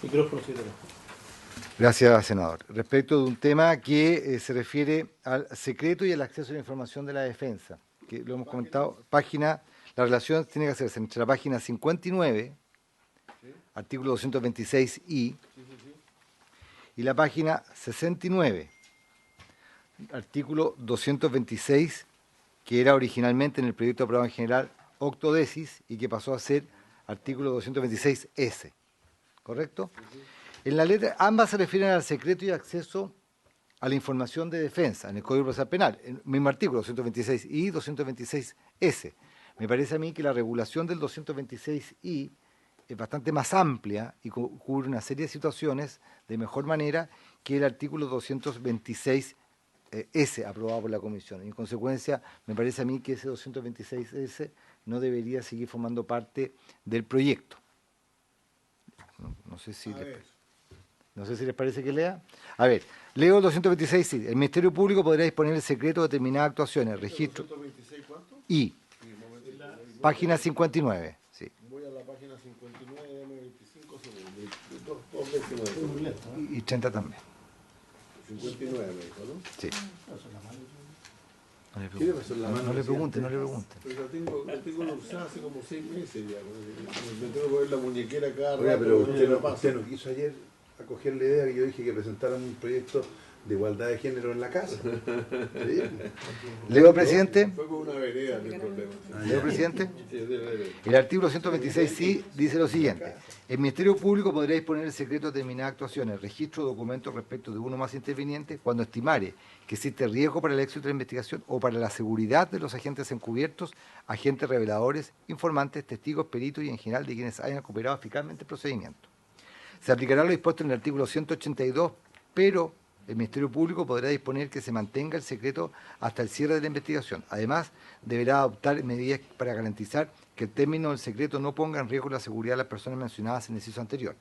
Micrófono, secretario. Gracias, senador. Respecto de un tema que se refiere al secreto y al acceso a la información de la defensa, que lo hemos comentado, la relación tiene que hacerse entre la página 59, artículo 226I, y la página 69, artículo 226, que era originalmente en el proyecto aprobado en general octodecis y que pasó a ser artículo 226S. ¿Correcto? En la letra, ambas se refieren al secreto y acceso a la información de defensa en el Código Procesal Penal, en el mismo artículo 226I y 226S. Me parece a mí que la regulación del 226I es bastante más amplia y cubre una serie de situaciones de mejor manera que el artículo 226S aprobado por la Comisión. En consecuencia, me parece a mí que ese 226S no debería seguir formando parte del proyecto. No sé si les parece que lea. A ver, leo el 226, sí. El Ministerio Público podrá disponer el secreto de determinadas actuaciones, registro... ¿226 cuánto? Y, página 59, sí. Voy a la página 59, dame 25 segundos. Y 30 también. 59 me dijo, ¿no? Sí. No le pregunte. No le pregunte. Pero la tengo usada hace como 6 meses ya. Me tengo que poner la muñequera cada rato. Oiga, pero usted usted no quiso ayer acoger la idea que yo dije que presentaran un proyecto de igualdad de género en la casa. ¿Sí? ¿Leo, presidente? Fue con una vereda, no hay problema. ¿Leo, presidente? Sí, debe. El artículo 126 sí dice lo siguiente. El Ministerio Público podrá disponer el secreto de determinadas actuaciones, registro de documentos respecto de uno o más intervinientes, cuando estimare que existe riesgo para el éxito de la investigación o para la seguridad de los agentes encubiertos, agentes reveladores, informantes, testigos, peritos y en general de quienes hayan cooperado eficazmente el procedimiento. Se aplicará lo dispuesto en el artículo 182, pero el Ministerio Público podrá disponer que se mantenga el secreto hasta el cierre de la investigación. Además, deberá adoptar medidas para garantizar que el término del secreto no ponga en riesgo la seguridad de las personas mencionadas en el inciso anterior.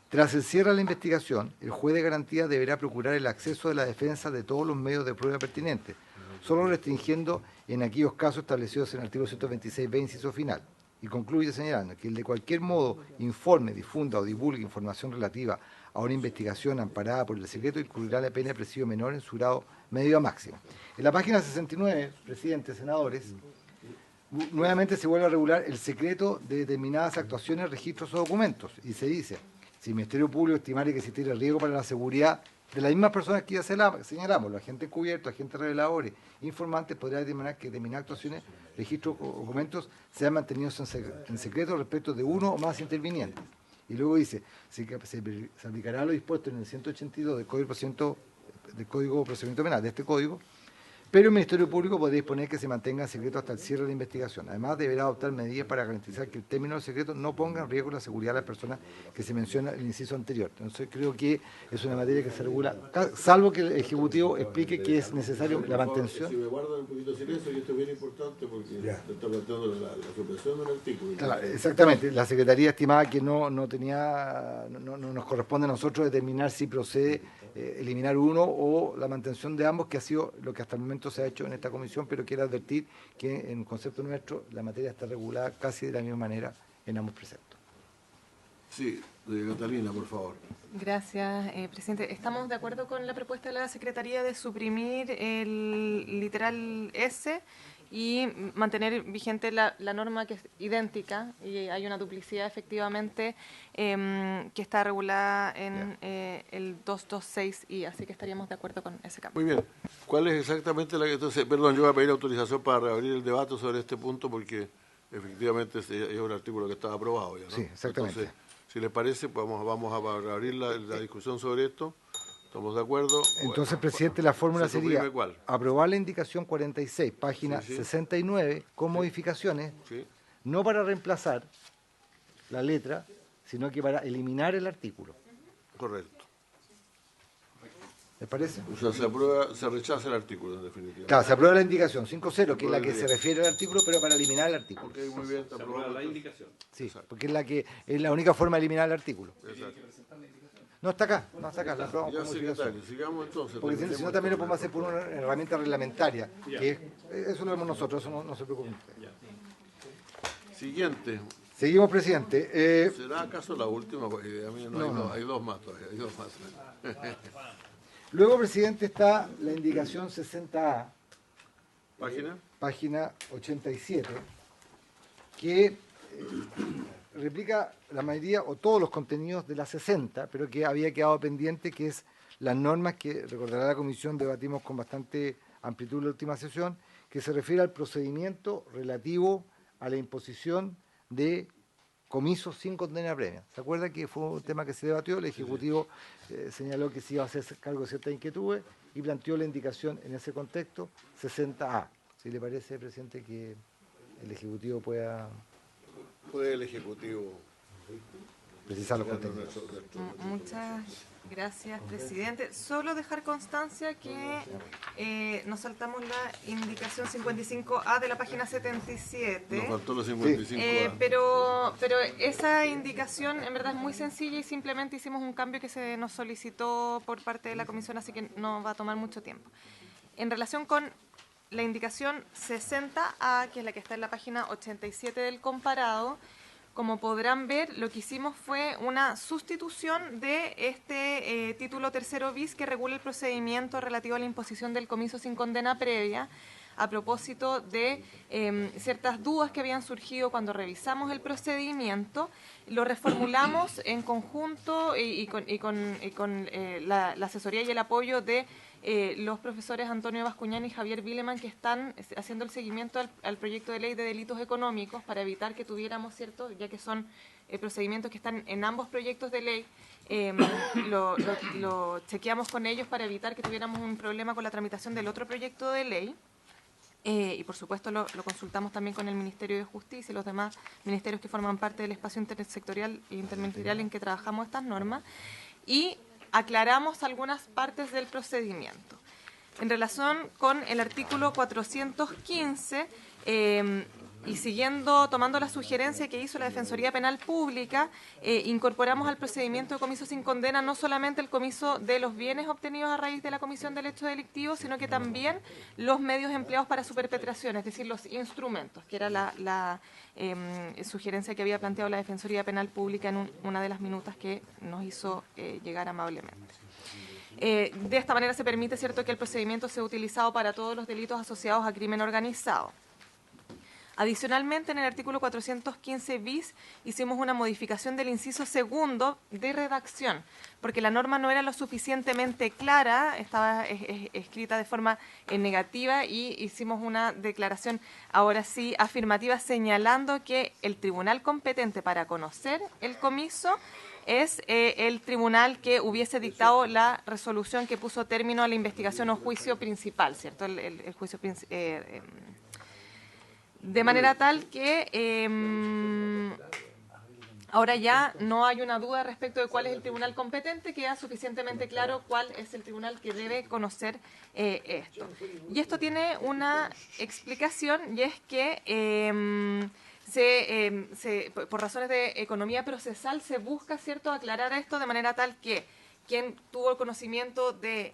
Tras el cierre de la investigación, el juez de garantía deberá procurar el acceso de la defensa de todos los medios de prueba pertinentes, solo restringiendo en aquellos casos establecidos en el artículo 126b, inciso final. Y concluye señalando que el de cualquier modo informe, difunda o divulgue información relativa a una investigación amparada por el secreto incurrirá la pena de presidio menor en su grado medio a máximo. En la página 69, presidente, senadores, nuevamente se vuelve a regular el secreto de determinadas actuaciones, registros o documentos. Y se dice, si el Ministerio Público estimare que existiera riesgo para la seguridad, de las mismas personas que ya señalamos, los agentes encubiertos, agentes reveladores, informantes, podrá determinar que determinadas actuaciones, registros o documentos sean mantenidos en secreto respecto de uno o más intervinientes. Y luego dice, se aplicará lo dispuesto en el 182 del Código de Procedimiento Penal, de este código, pero el Ministerio Público podría disponer que se mantenga en secreto hasta el cierre de la investigación. Además, deberá adoptar medidas para garantizar que el término de secreto no ponga en riesgo la seguridad de las personas que se menciona en el inciso anterior. Entonces, creo que es una materia que se regula, salvo que el Ejecutivo explique que es necesario la mantención. Si me guardan un poquito de silencio, y esto es bien importante porque se está planteando la supresión del artículo. Claro, exactamente. La Secretaría estimaba que no nos corresponde a nosotros determinar si procede eliminar uno o la mantención de ambos, que ha sido lo que hasta el momento se ha hecho en esta comisión, pero quiero advertir que en el concepto nuestro la materia está regulada casi de la misma manera en ambos preceptos. Sí, Catalina, por favor. Gracias, presidente. Estamos de acuerdo con la propuesta de la Secretaría de suprimir el literal S y mantener vigente la norma que es idéntica, y hay una duplicidad efectivamente que está regulada en el 226I, así que estaríamos de acuerdo con ese cambio. Muy bien. ¿Cuál es exactamente la que entonces, perdón, yo voy a pedir autorización para reabrir el debate sobre este punto porque efectivamente es un artículo que estaba aprobado ya, ¿no? Sí, exactamente. Entonces, si les parece, pues vamos a reabrir la discusión sobre esto. ¿Estamos de acuerdo? Entonces, Bueno, presidente, la fórmula ¿se sería suprime cuál? aprobar la indicación 46, página Sí. 69, con modificaciones, Sí. no para reemplazar la letra, sino que para eliminar el artículo. Correcto. ¿Les parece? O sea, se rechaza el artículo, en definitiva. Claro, se aprueba la indicación 5.0, que es la aprueba que el se día. refiere al artículo, pero para eliminar el artículo. Ok, muy bien. Está aprobado. La indicación. Sí, Exacto. porque es la única forma de eliminar el artículo. Exacto. No está acá, la aprobamos Ya, con modificación. secretario, sigamos entonces. Porque si no también lo podemos hacer por una herramienta reglamentaria, Ya. que eso lo vemos nosotros, eso no se preocupen ustedes. Siguiente. Seguimos, presidente. ¿Será acaso la última? Porque a mí No. hay dos más todavía. Hay dos más. Luego, presidente, está la indicación 60A, ¿Página? página 87, que replica la mayoría o todos los contenidos de la 60, pero que había quedado pendiente, que es las normas que, recordará la comisión, debatimos con bastante amplitud en la última sesión, que se refiere al procedimiento relativo a la imposición de comisos sin condena previa. ¿Se acuerda que fue un tema que se debatió? El Ejecutivo señaló que se iba a hacer cargo de ciertas inquietudes y planteó la indicación en ese contexto 60A. ¿Si le parece, presidente, que el Ejecutivo pueda Puede el Ejecutivo precisar los contenidos? Muchas gracias, presidente. Solo dejar constancia que nos saltamos la indicación 55A de la página 77. Nos faltó los 55. Pero esa indicación en verdad es muy sencilla y simplemente hicimos un cambio que se nos solicitó por parte de la comisión, así que no va a tomar mucho tiempo. En relación con la indicación 60A, que es la que está en la página 87 del comparado, como podrán ver, lo que hicimos fue una sustitución de este título tercero bis que regula el procedimiento relativo a la imposición del comiso sin condena previa, a propósito de ciertas dudas que habían surgido cuando revisamos el procedimiento. Lo reformulamos en conjunto y con la asesoría y el apoyo de los profesores Antonio Bascuñán y Javier Vileman, que están haciendo el seguimiento al proyecto de ley de delitos económicos para evitar que tuviéramos, ¿cierto?, ya que son procedimientos que están en ambos proyectos de ley, lo chequeamos con ellos para evitar que tuviéramos un problema con la tramitación del otro proyecto de ley. Y por supuesto lo consultamos también con el Ministerio de Justicia y los demás ministerios que forman parte del espacio intersectorial e interministerial en que trabajamos estas normas, y aclaramos algunas partes del procedimiento. En relación con el artículo 415, y tomando la sugerencia que hizo la Defensoría Penal Pública, incorporamos al procedimiento de comiso sin condena no solamente el comiso de los bienes obtenidos a raíz de la comisión del hecho delictivo, sino que también los medios empleados para su perpetración, es decir, los instrumentos, que era la sugerencia que había planteado la Defensoría Penal Pública en una de las minutas que nos hizo llegar amablemente. De esta manera se permite, ¿cierto?, que el procedimiento sea utilizado para todos los delitos asociados a crimen organizado. Adicionalmente, en el artículo 415 bis hicimos una modificación del inciso segundo de redacción, porque la norma no era lo suficientemente clara, estaba escrita de forma negativa, y hicimos una declaración, ahora sí, afirmativa, señalando que el tribunal competente para conocer el comiso es el tribunal que hubiese dictado la resolución que puso término a la investigación o juicio principal, ¿cierto? El juicio principal. De manera tal que ahora ya no hay una duda respecto de cuál es el tribunal competente, queda suficientemente claro cuál es el tribunal que debe conocer esto. Y esto tiene una explicación, y es que por razones de economía procesal se busca, ¿cierto?, aclarar esto de manera tal que quien tuvo el conocimiento de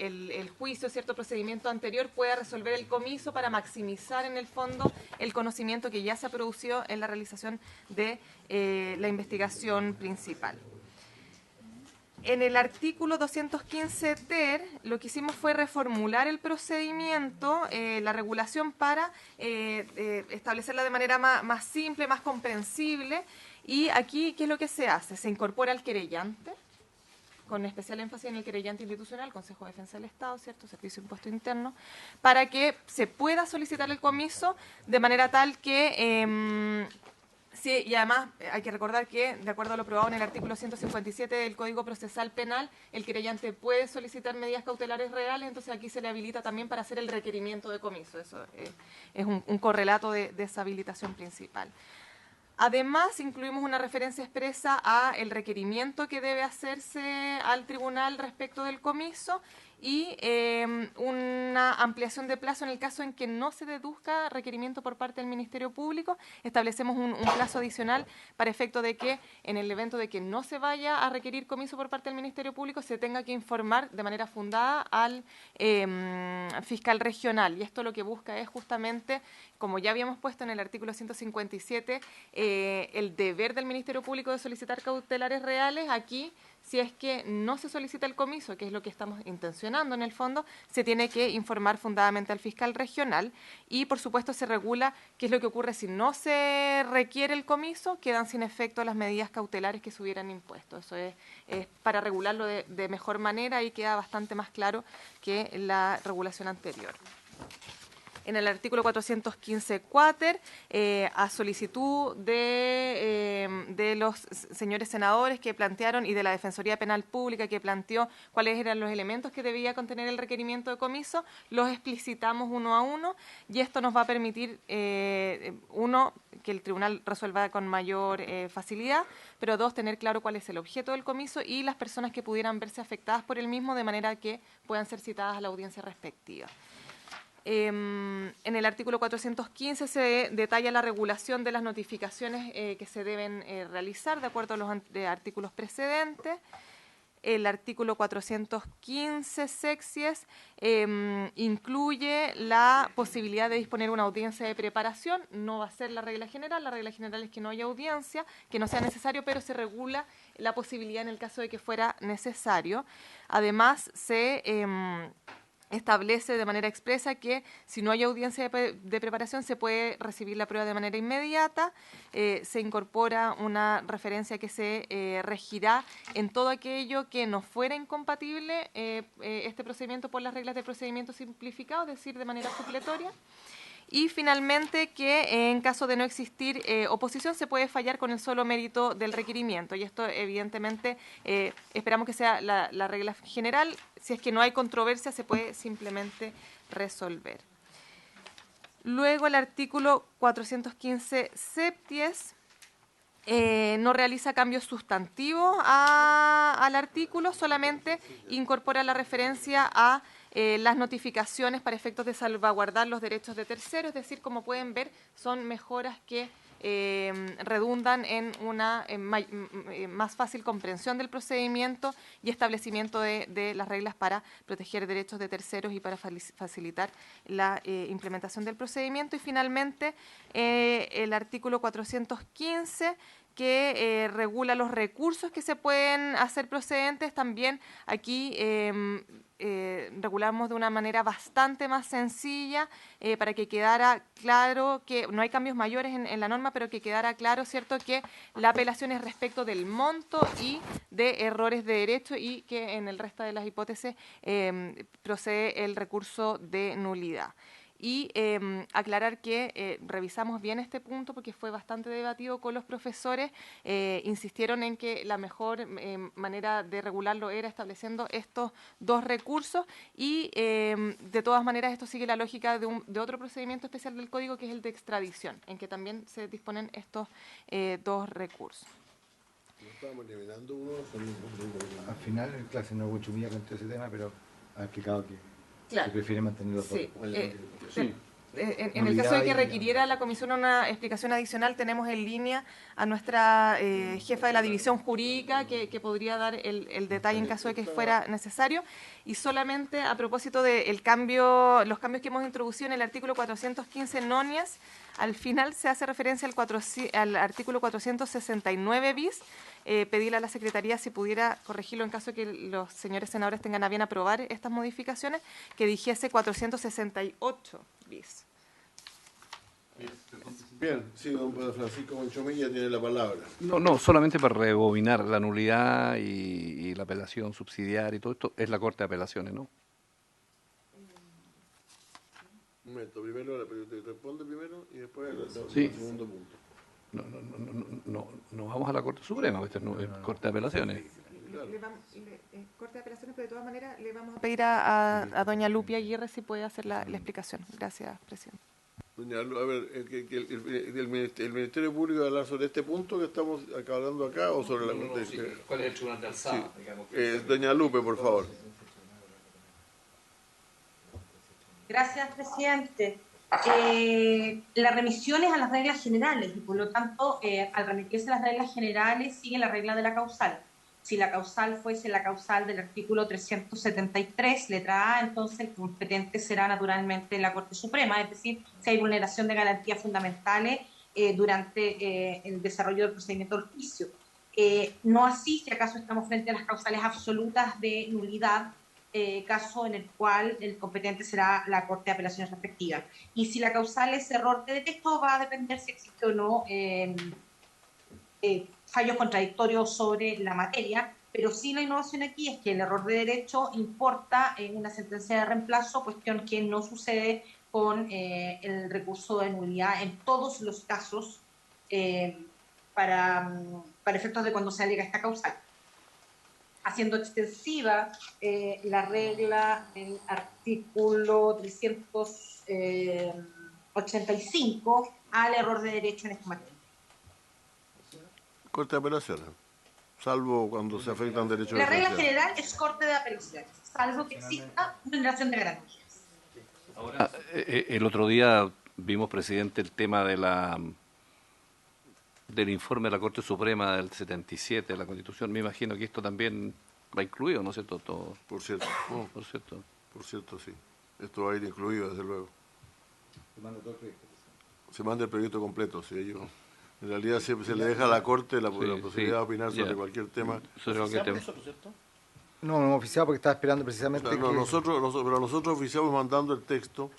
el juicio, cierto procedimiento anterior, pueda resolver el comiso para maximizar en el fondo el conocimiento que ya se ha producido en la realización de la investigación principal. En el artículo 215 ter, lo que hicimos fue reformular el procedimiento, la regulación, para establecerla de manera más simple, más comprensible. Y aquí, ¿qué es lo que se hace? Se incorpora al querellante, con especial énfasis en el querellante institucional, Consejo de Defensa del Estado, ¿cierto?, Servicio de Impuesto Interno, para que se pueda solicitar el comiso de manera tal que... sí, y además hay que recordar que, de acuerdo a lo aprobado en el artículo 157 del Código Procesal Penal, el querellante puede solicitar medidas cautelares reales, entonces aquí se le habilita también para hacer el requerimiento de comiso. Eso es un correlato de esa habilitación principal. Además, incluimos una referencia expresa a el requerimiento que debe hacerse al tribunal respecto del comiso, y una ampliación de plazo en el caso en que no se deduzca requerimiento por parte del Ministerio Público. Establecemos un plazo adicional para efecto de que, en el evento de que no se vaya a requerir comiso por parte del Ministerio Público, se tenga que informar de manera fundada al fiscal regional. Y esto lo que busca es justamente, como ya habíamos puesto en el artículo 157, el deber del Ministerio Público de solicitar cautelares reales. Aquí, si es que no se solicita el comiso, que es lo que estamos intencionando en el fondo, se tiene que informar fundadamente al fiscal regional, y por supuesto se regula qué es lo que ocurre si no se requiere el comiso, quedan sin efecto las medidas cautelares que se hubieran impuesto. Eso es para regularlo de mejor manera, y queda bastante más claro que la regulación anterior. En el artículo 415 cuater, a solicitud de los señores senadores que plantearon, y de la Defensoría Penal Pública que planteó cuáles eran los elementos que debía contener el requerimiento de comiso, los explicitamos uno a uno, y esto nos va a permitir, uno, que el tribunal resuelva con mayor facilidad, pero dos, tener claro cuál es el objeto del comiso y las personas que pudieran verse afectadas por el mismo, de manera que puedan ser citadas a la audiencia respectiva. En el artículo 415 se detalla la regulación de las notificaciones que se deben realizar de acuerdo a los artículos precedentes. El artículo 415 sexies incluye la posibilidad de disponer una audiencia de preparación. No va a ser la regla general es que no haya audiencia, que no sea necesario, pero se regula la posibilidad en el caso de que fuera necesario. Además, se establece de manera expresa que si no hay audiencia de preparación se puede recibir la prueba de manera inmediata. Se incorpora una referencia que se regirá en todo aquello que no fuera incompatible este procedimiento por las reglas de procedimiento simplificado, es decir, de manera supletoria. Y finalmente, que en caso de no existir oposición se puede fallar con el solo mérito del requerimiento, y esto evidentemente esperamos que sea la regla general. Si es que no hay controversia, se puede simplemente resolver. Luego, el artículo 415 septies no realiza cambios sustantivos al artículo, solamente incorpora la referencia a las notificaciones para efectos de salvaguardar los derechos de terceros. Es decir, como pueden ver, son mejoras que redundan en una más fácil comprensión del procedimiento y establecimiento de las reglas para proteger derechos de terceros y para facilitar la implementación del procedimiento. Y finalmente, el artículo 415 que regula los recursos que se pueden hacer procedentes. También aquí regulamos de una manera bastante más sencilla para que quedara claro que no hay cambios mayores en la norma, pero que quedara claro, ¿cierto?, que la apelación es respecto del monto y de errores de derecho y que en el resto de las hipótesis procede el recurso de nulidad. Y aclarar que revisamos bien este punto porque fue bastante debatido con los profesores, insistieron en que la mejor manera de regularlo era estableciendo estos dos recursos y de todas maneras esto sigue la lógica de otro procedimiento especial del Código, que es el de extradición, en que también se disponen estos dos recursos. ¿No estábamos eliminando uno? Al final, en clase no hubo chumilla con todo ese tema, pero ha explicado que Claro. se prefiere mantener los Sí. dos. En el caso de que requiriera la comisión una explicación adicional, tenemos en línea a nuestra jefa de la división jurídica que podría dar el detalle en caso de que fuera necesario. Y solamente a propósito de los cambios que hemos introducido en el artículo 415 nonias, al final se hace referencia al artículo 469 bis. Pedirle a la Secretaría si pudiera corregirlo en caso de que los señores senadores tengan a bien aprobar estas modificaciones, que dijese 468 bis. Bien, sí, don Francisco Manchomilla tiene la palabra. No, solamente para rebobinar la nulidad y la apelación subsidiaria y todo esto, es la Corte de Apelaciones, ¿no? Un momento, primero te responde primero y después el Sí. segundo punto. No vamos a la Corte Suprema, esta no es Corte de Apelaciones. Corte de Apelaciones, pero de todas maneras le vamos a pedir a doña Lupia Aguirre si puede hacer la explicación. Gracias, presidente. Doña Lu, a ver, el Ministerio Público va a hablar sobre este punto que estamos hablando acá o sobre la Corte. ¿Cuál es el tribunal de alzada? Sí. Digamos, Doña Lupe, por favor. Gracias, presidente. La remisión es a las reglas generales y, por lo tanto, al remitirse a las reglas generales, sigue la regla de la causal. Si la causal fuese la causal del artículo 373, letra A, entonces el competente será naturalmente la Corte Suprema, es decir, si hay vulneración de garantías fundamentales durante el desarrollo del procedimiento del juicio. No así si acaso estamos frente a las causales absolutas de nulidad, caso en el cual el competente será la Corte de Apelaciones respectiva. Y si la causal es error de texto, va a depender si existe o no fallos contradictorios sobre la materia, pero sí la innovación aquí es que el error de derecho importa en una sentencia de reemplazo, cuestión que no sucede con el recurso de nulidad en todos los casos para efectos de cuando se alega esta causal, haciendo extensiva la regla del artículo 385 al error de derecho en esta materia. Corte de Apelaciones, salvo cuando se afectan derechos de La regla propiedad. general es Corte de Apelaciones, salvo que exista vulneración de garantías. ahora, el otro día vimos, presidente, el tema del informe de la Corte Suprema del 77 de la Constitución. Me imagino que esto también va incluido, ¿no es cierto? Todo. Por cierto, Por cierto. sí. Esto va a ir incluido, desde luego. Se manda el proyecto completo, sí, ellos. En realidad siempre se le deja a la Corte la posibilidad de opinar sobre cualquier tema. Sobre cualquier tema. No hemos oficiado porque estaba esperando precisamente O sea, que... nosotros oficiamos mandando el texto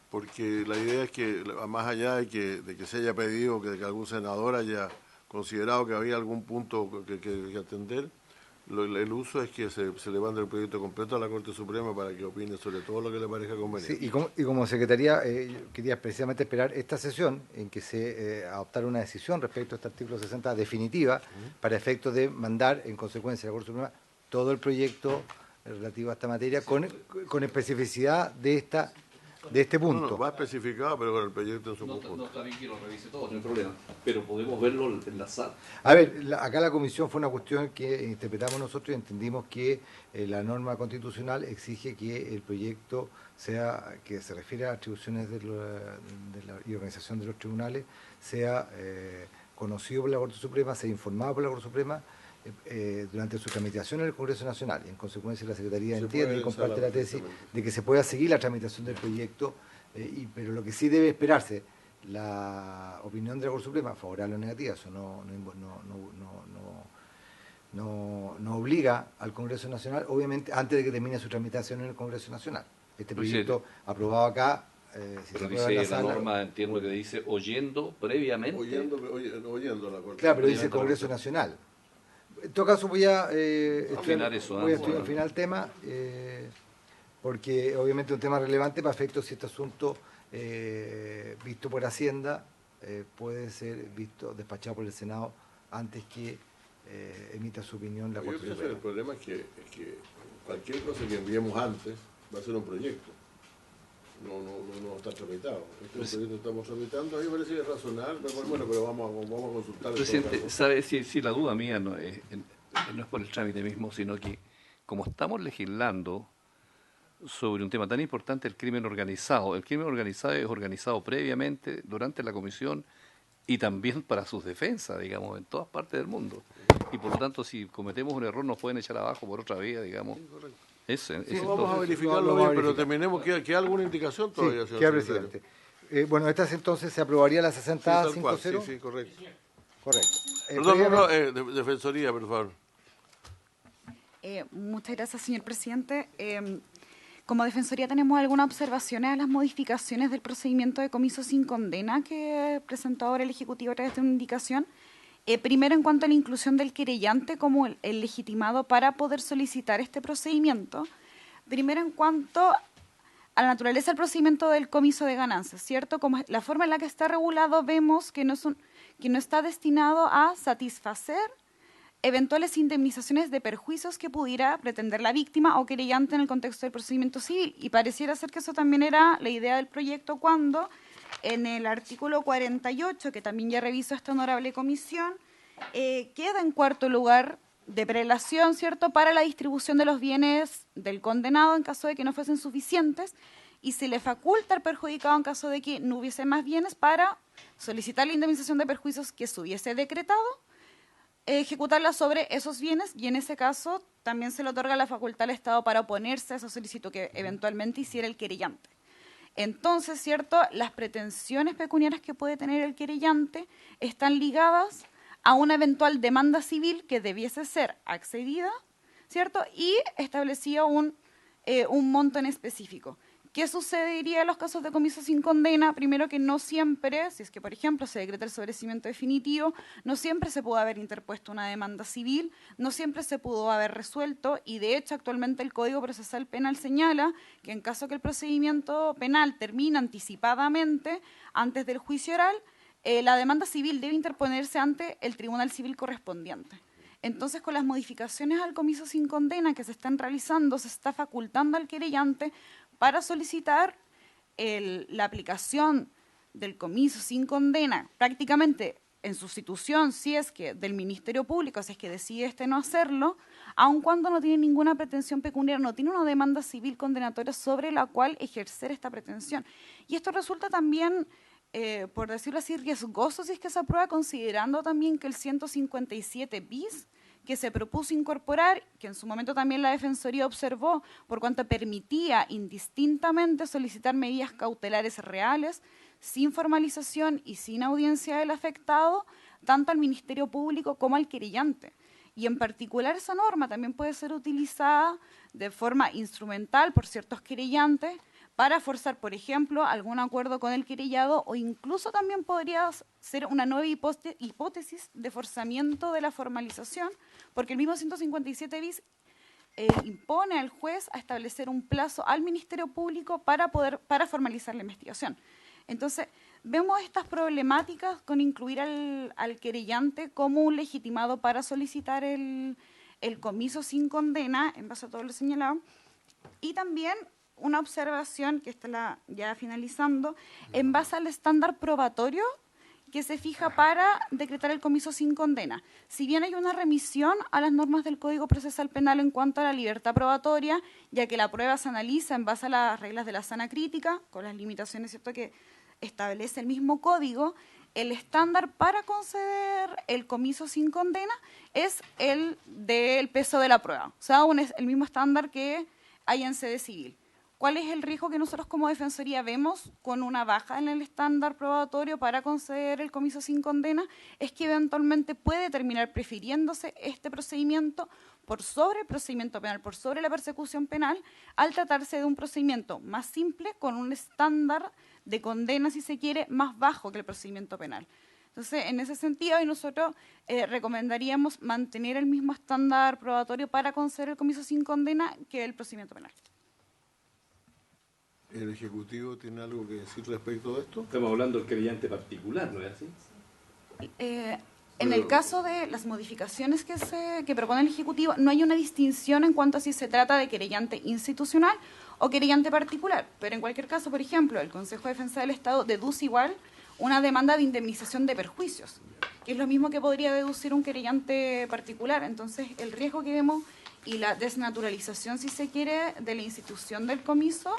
porque la idea es que, más allá de que se haya pedido que algún senador haya considerado que había algún punto que atender, el uso es que se le mande el proyecto completo a la Corte Suprema para que opine sobre todo lo que le parezca conveniente. Sí, y como Secretaría yo quería precisamente esperar esta sesión en que se adoptara una decisión respecto a este artículo 60 definitiva para efecto de mandar en consecuencia a la Corte Suprema todo el proyecto relativo a esta materia con especificidad de este punto. No, va especificado, pero con el proyecto en su conjunto. No, está bien que lo revise todo, no hay problema. Pero podemos verlo en la sala. A ver, acá la comisión fue una cuestión que interpretamos nosotros y entendimos que la norma constitucional exige que el proyecto sea, que se refiere a atribuciones y organización de los tribunales, sea conocido por la Corte Suprema, sea informado por la Corte Suprema durante su tramitación en el Congreso Nacional. Y en consecuencia la Secretaría entiende y comparte la tesis de que se pueda seguir la tramitación del proyecto, pero lo que sí debe esperarse, la opinión de la Corte Suprema, favorable o negativa, eso no obliga al Congreso Nacional, obviamente, antes de que termine su tramitación en el Congreso Nacional. Este proyecto aprobado acá, si pero se aprueba en dice la la sala, norma, entiendo que dice oyendo previamente. Oyendo la Corte. claro, pero dice Congreso Nacional. En todo caso voy a Afinar eso, voy a estudiar al final el tema, porque obviamente es un tema relevante para efectos si este asunto, visto por Hacienda, puede ser despachado por el Senado antes que emita su opinión la Yo Corte pienso que Suprema. el problema es que cualquier cosa que enviemos antes va a ser un proyecto. No está tramitado. Este proyecto estamos tramitando, a mí me parece que es razonable, bueno, pero vamos a consultar. Presidente, ¿sabe si la duda mía no es por el trámite mismo, sino que como estamos legislando sobre un tema tan importante, el crimen organizado es organizado previamente durante la comisión y también para sus defensas, digamos, en todas partes del mundo. Y por lo tanto, si cometemos un error, nos pueden echar abajo por otra vía, digamos. Vamos a verificarlo bien, pero terminemos. ¿Queda alguna indicación todavía, sí, señor presidente. Bueno, esta entonces se aprobaría la 60-5-0. Sí, correcto. Correcto. Perdón, Defensoría, por favor. Muchas gracias, señor presidente. Como Defensoría tenemos algunas observaciones a las modificaciones del procedimiento de comiso sin condena que presentó ahora el Ejecutivo a través de una indicación. Primero, en cuanto a la inclusión del querellante como el legitimado para poder solicitar este procedimiento. Primero, en cuanto a la naturaleza del procedimiento del comiso de ganancias, ¿cierto? Como la forma en la que está regulado, vemos que no está destinado a satisfacer eventuales indemnizaciones de perjuicios que pudiera pretender la víctima o querellante en el contexto del procedimiento civil. Y pareciera ser que eso también era la idea del proyecto cuando en el artículo 48, que también ya revisó esta honorable comisión, queda en cuarto lugar de prelación, ¿cierto?, para la distribución de los bienes del condenado en caso de que no fuesen suficientes y se le faculta al perjudicado en caso de que no hubiese más bienes para solicitar la indemnización de perjuicios que se hubiese decretado, ejecutarla sobre esos bienes y en ese caso también se le otorga la facultad al Estado para oponerse a esa solicitud que eventualmente hiciera el querellante. Entonces, ¿cierto?, las pretensiones pecuniarias que puede tener el querellante están ligadas a una eventual demanda civil que debiese ser accedida, ¿cierto?, y establecía un monto en específico. ¿Qué sucedería en los casos de comiso sin condena? Primero, que no siempre, si es que por ejemplo se decreta el sobreseimiento definitivo, no siempre se pudo haber interpuesto una demanda civil, no siempre se pudo haber resuelto y de hecho actualmente el Código Procesal Penal señala que en caso que el procedimiento penal termine anticipadamente antes del juicio oral, la demanda civil debe interponerse ante el tribunal civil correspondiente. Entonces, con las modificaciones al comiso sin condena que se están realizando, se está facultando al querellante para solicitar la aplicación del comiso sin condena, prácticamente en sustitución, si es que del Ministerio Público, si es que decide no hacerlo, aun cuando no tiene ninguna pretensión pecuniaria, no tiene una demanda civil condenatoria sobre la cual ejercer esta pretensión. Y esto resulta también, por decirlo así, riesgoso si es que se aprueba, considerando también que el 157 bis que se propuso incorporar, que en su momento también la Defensoría observó, por cuanto permitía indistintamente solicitar medidas cautelares reales, sin formalización y sin audiencia del afectado, tanto al Ministerio Público como al querellante. Y en particular esa norma también puede ser utilizada de forma instrumental por ciertos querellantes para forzar, por ejemplo, algún acuerdo con el querellado o incluso también podría ser una nueva hipótesis de forzamiento de la formalización, porque el mismo 157 bis impone al juez a establecer un plazo al Ministerio Público para formalizar la investigación. Entonces, vemos estas problemáticas con incluir al querellante como un legitimado para solicitar el comiso sin condena, en base a todo lo señalado, y también una observación, que está ya finalizando, en base al estándar probatorio que se fija para decretar el comiso sin condena. Si bien hay una remisión a las normas del Código Procesal Penal en cuanto a la libertad probatoria, ya que la prueba se analiza en base a las reglas de la sana crítica, con las limitaciones, ¿cierto?, que establece el mismo código, el estándar para conceder el comiso sin condena es el del peso de la prueba, o sea, el mismo estándar que hay en sede civil. ¿Cuál es el riesgo que nosotros como Defensoría vemos con una baja en el estándar probatorio para conceder el comiso sin condena? Es que eventualmente puede terminar prefiriéndose este procedimiento por sobre el procedimiento penal, por sobre la persecución penal, al tratarse de un procedimiento más simple con un estándar de condena, si se quiere, más bajo que el procedimiento penal. Entonces, en ese sentido, y nosotros recomendaríamos mantener el mismo estándar probatorio para conceder el comiso sin condena que el procedimiento penal. ¿El Ejecutivo tiene algo que decir respecto de esto? Estamos hablando del querellante particular, ¿no es así? En el caso de las modificaciones que propone el Ejecutivo, no hay una distinción en cuanto a si se trata de querellante institucional o querellante particular. Pero en cualquier caso, por ejemplo, el Consejo de Defensa del Estado deduce igual una demanda de indemnización de perjuicios, que es lo mismo que podría deducir un querellante particular. Entonces, el riesgo que vemos y la desnaturalización, si se quiere, de la institución del comiso,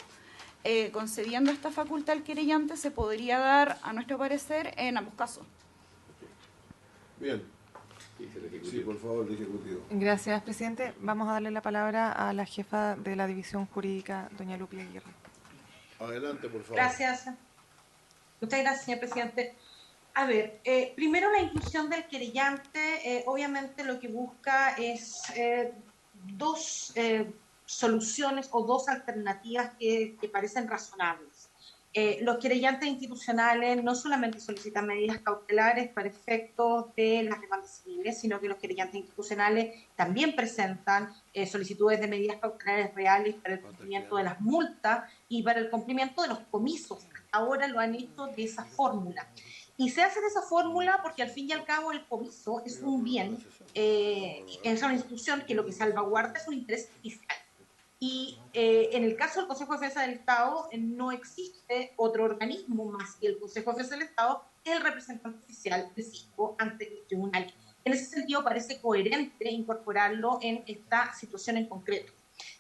concediendo esta facultad al querellante, se podría dar, a nuestro parecer, en ambos casos. Bien. Sí, por favor, el Ejecutivo. Gracias, presidente. Vamos a darle la palabra a la jefa de la División Jurídica, doña Lupi Aguirre. Adelante, por favor. Gracias. Muchas gracias, señor presidente. A ver, primero la inclusión del querellante, obviamente lo que busca es dos soluciones o dos alternativas que parecen razonables. Los querellantes institucionales no solamente solicitan medidas cautelares para efectos de las demandas civiles, sino que los querellantes institucionales también presentan solicitudes de medidas cautelares reales para el cumplimiento de las multas y para el cumplimiento de los comisos. Ahora lo han hecho de esa fórmula. Y se hace de esa fórmula porque al fin y al cabo el comiso es un bien, es una institución que lo que salvaguarda es un interés fiscal. Y en el caso del Consejo de Defensa del Estado no existe otro organismo más que el Consejo de Defensa del Estado, que es el representante oficial del fisco ante el tribunal. En ese sentido parece coherente incorporarlo en esta situación en concreto.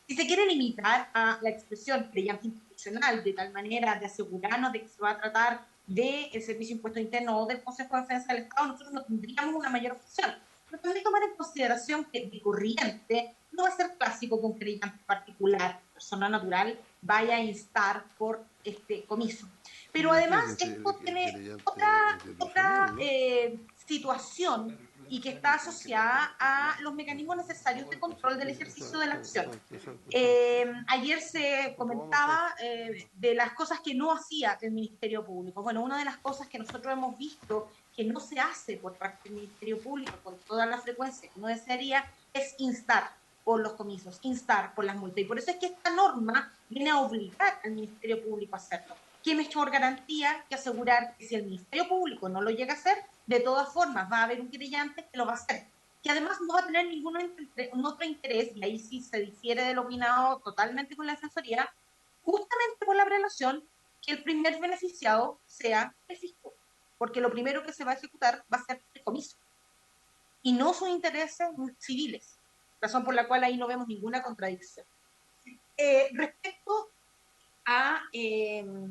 Si se quiere limitar a la expresión querellante institucional de tal manera de asegurarnos de que se va a tratar del Servicio de Impuesto Interno o del Consejo de Defensa del Estado, nosotros no tendríamos una mayor opción. Pero también tomar en consideración que de corriente no va a ser clásico que un querellante particular, persona natural, vaya a instar por este comiso. Pero además esto tiene otra situación y que está asociada a los mecanismos necesarios de control del ejercicio de la acción. Ayer se comentaba de las cosas que no hacía el Ministerio Público. Bueno, una de las cosas que nosotros hemos visto que no se hace por parte del Ministerio Público con toda la frecuencia que no desearía es instar por los comisos, instar por las multas. Y por eso es que esta norma viene a obligar al Ministerio Público a hacerlo. ¿Qué mejor garantía que asegurar que si el Ministerio Público no lo llega a hacer, de todas formas va a haber un querellante que lo va a hacer? Que además no va a tener ningún otro interés, y ahí sí se difiere del opinado totalmente con la Defensoría, justamente por la relación que el primer beneficiado sea el fisco, porque lo primero que se va a ejecutar va a ser el comiso, y no sus intereses civiles, razón por la cual ahí no vemos ninguna contradicción. Respecto a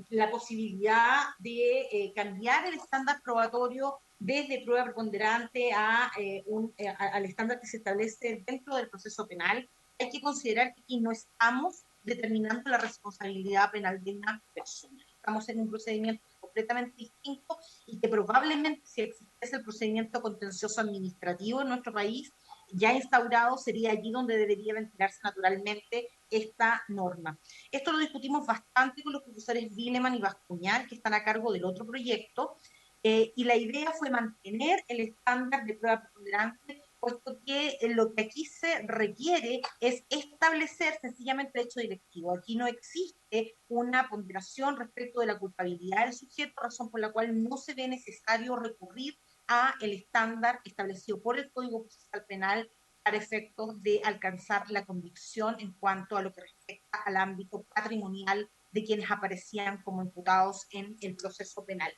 la posibilidad de cambiar el estándar probatorio desde prueba preponderante al estándar que se establece dentro del proceso penal, hay que considerar que aquí no estamos determinando la responsabilidad penal de una persona. Estamos en un procedimiento completamente distinto y que probablemente si existiese el procedimiento contencioso administrativo en nuestro país ya instaurado, sería allí donde debería ventilarse naturalmente esta norma. Esto lo discutimos bastante con los profesores Vileman y Bascuñán, que están a cargo del otro proyecto, y la idea fue mantener el estándar de prueba preponderante, puesto que lo que aquí se requiere es establecer sencillamente el hecho directivo. Aquí no existe una ponderación respecto de la culpabilidad del sujeto, razón por la cual no se ve necesario recurrir a el estándar establecido por el Código Procesal Penal para efectos de alcanzar la convicción en cuanto a lo que respecta al ámbito patrimonial de quienes aparecían como imputados en el proceso penal.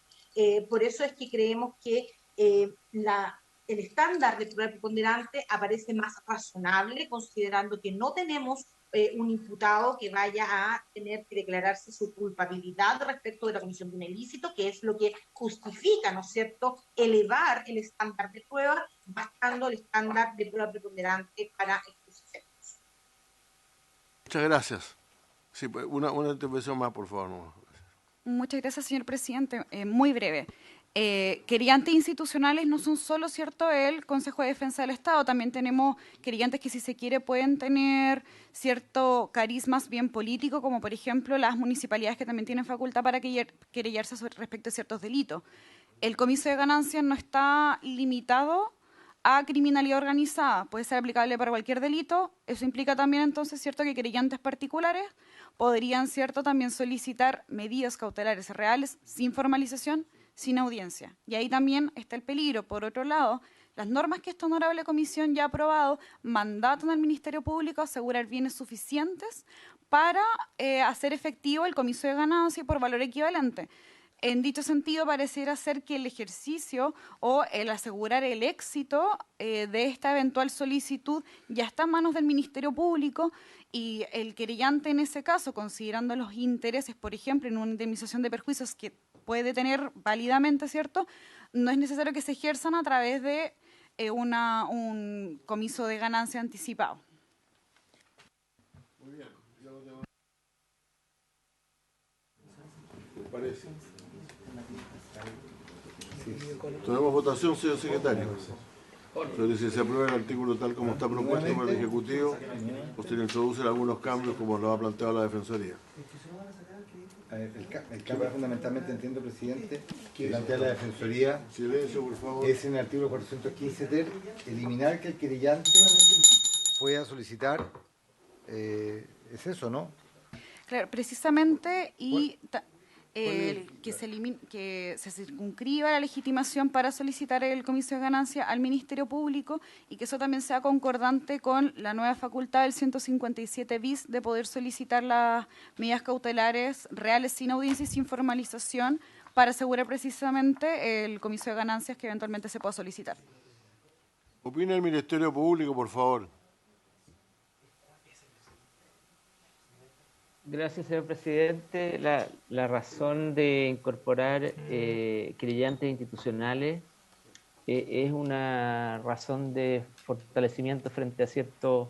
Por eso es que creemos que el estándar de prueba preponderante aparece más razonable, considerando que no tenemos un imputado que vaya a tener que declararse su culpabilidad respecto de la comisión de un ilícito, que es lo que justifica, ¿no es cierto?, elevar el estándar de prueba, bastando el estándar de prueba preponderante para estos efectos. Muchas gracias. Sí, pues, una intervención más, por favor. No. Muchas gracias, señor presidente. Muy breve. Querellantes institucionales no son solo, ¿cierto?, el Consejo de Defensa del Estado, también tenemos querellantes que, si se quiere, pueden tener cierto carismas bien político, como por ejemplo las municipalidades, que también tienen facultad para querellarse respecto a ciertos delitos. El comiso de ganancias no está limitado a criminalidad organizada, puede ser aplicable para cualquier delito. Eso implica también, entonces, cierto, que querellantes particulares podrían, cierto, también solicitar medidas cautelares reales sin formalización, sin audiencia. Y ahí también está el peligro. Por otro lado, las normas que esta honorable comisión ya ha aprobado mandatan al Ministerio Público a asegurar bienes suficientes para hacer efectivo el comiso de ganancia por valor equivalente. En dicho sentido, pareciera ser que el ejercicio o el asegurar el éxito de esta eventual solicitud ya está en manos del Ministerio Público, y el querellante en ese caso, considerando los intereses, por ejemplo, en una indemnización de perjuicios que puede tener válidamente, ¿cierto?, no es necesario que se ejerzan a través de un comiso de ganancia anticipado. Muy bien. ¿Me parece? Tenemos votación, señor secretario. Entonces, si se aprueba el artículo tal como está propuesto por el Ejecutivo, o se le introducen algunos cambios como lo ha planteado la Defensoría. El cambio fundamentalmente, entiendo, presidente, que plantea la Defensoría, silencio, por favor, es en el artículo 415 ter, eliminar que el querellante pueda solicitar, es eso, ¿no? Claro, precisamente, y que se circunscriba la legitimación para solicitar el comiso de ganancia al Ministerio Público, y que eso también sea concordante con la nueva facultad del 157 bis de poder solicitar las medidas cautelares reales sin audiencia y sin formalización, para asegurar precisamente el comiso de ganancias que eventualmente se pueda solicitar. Opina el Ministerio Público, por favor. Gracias, señor presidente. La razón de incorporar querellantes institucionales es una razón de fortalecimiento frente a ciertos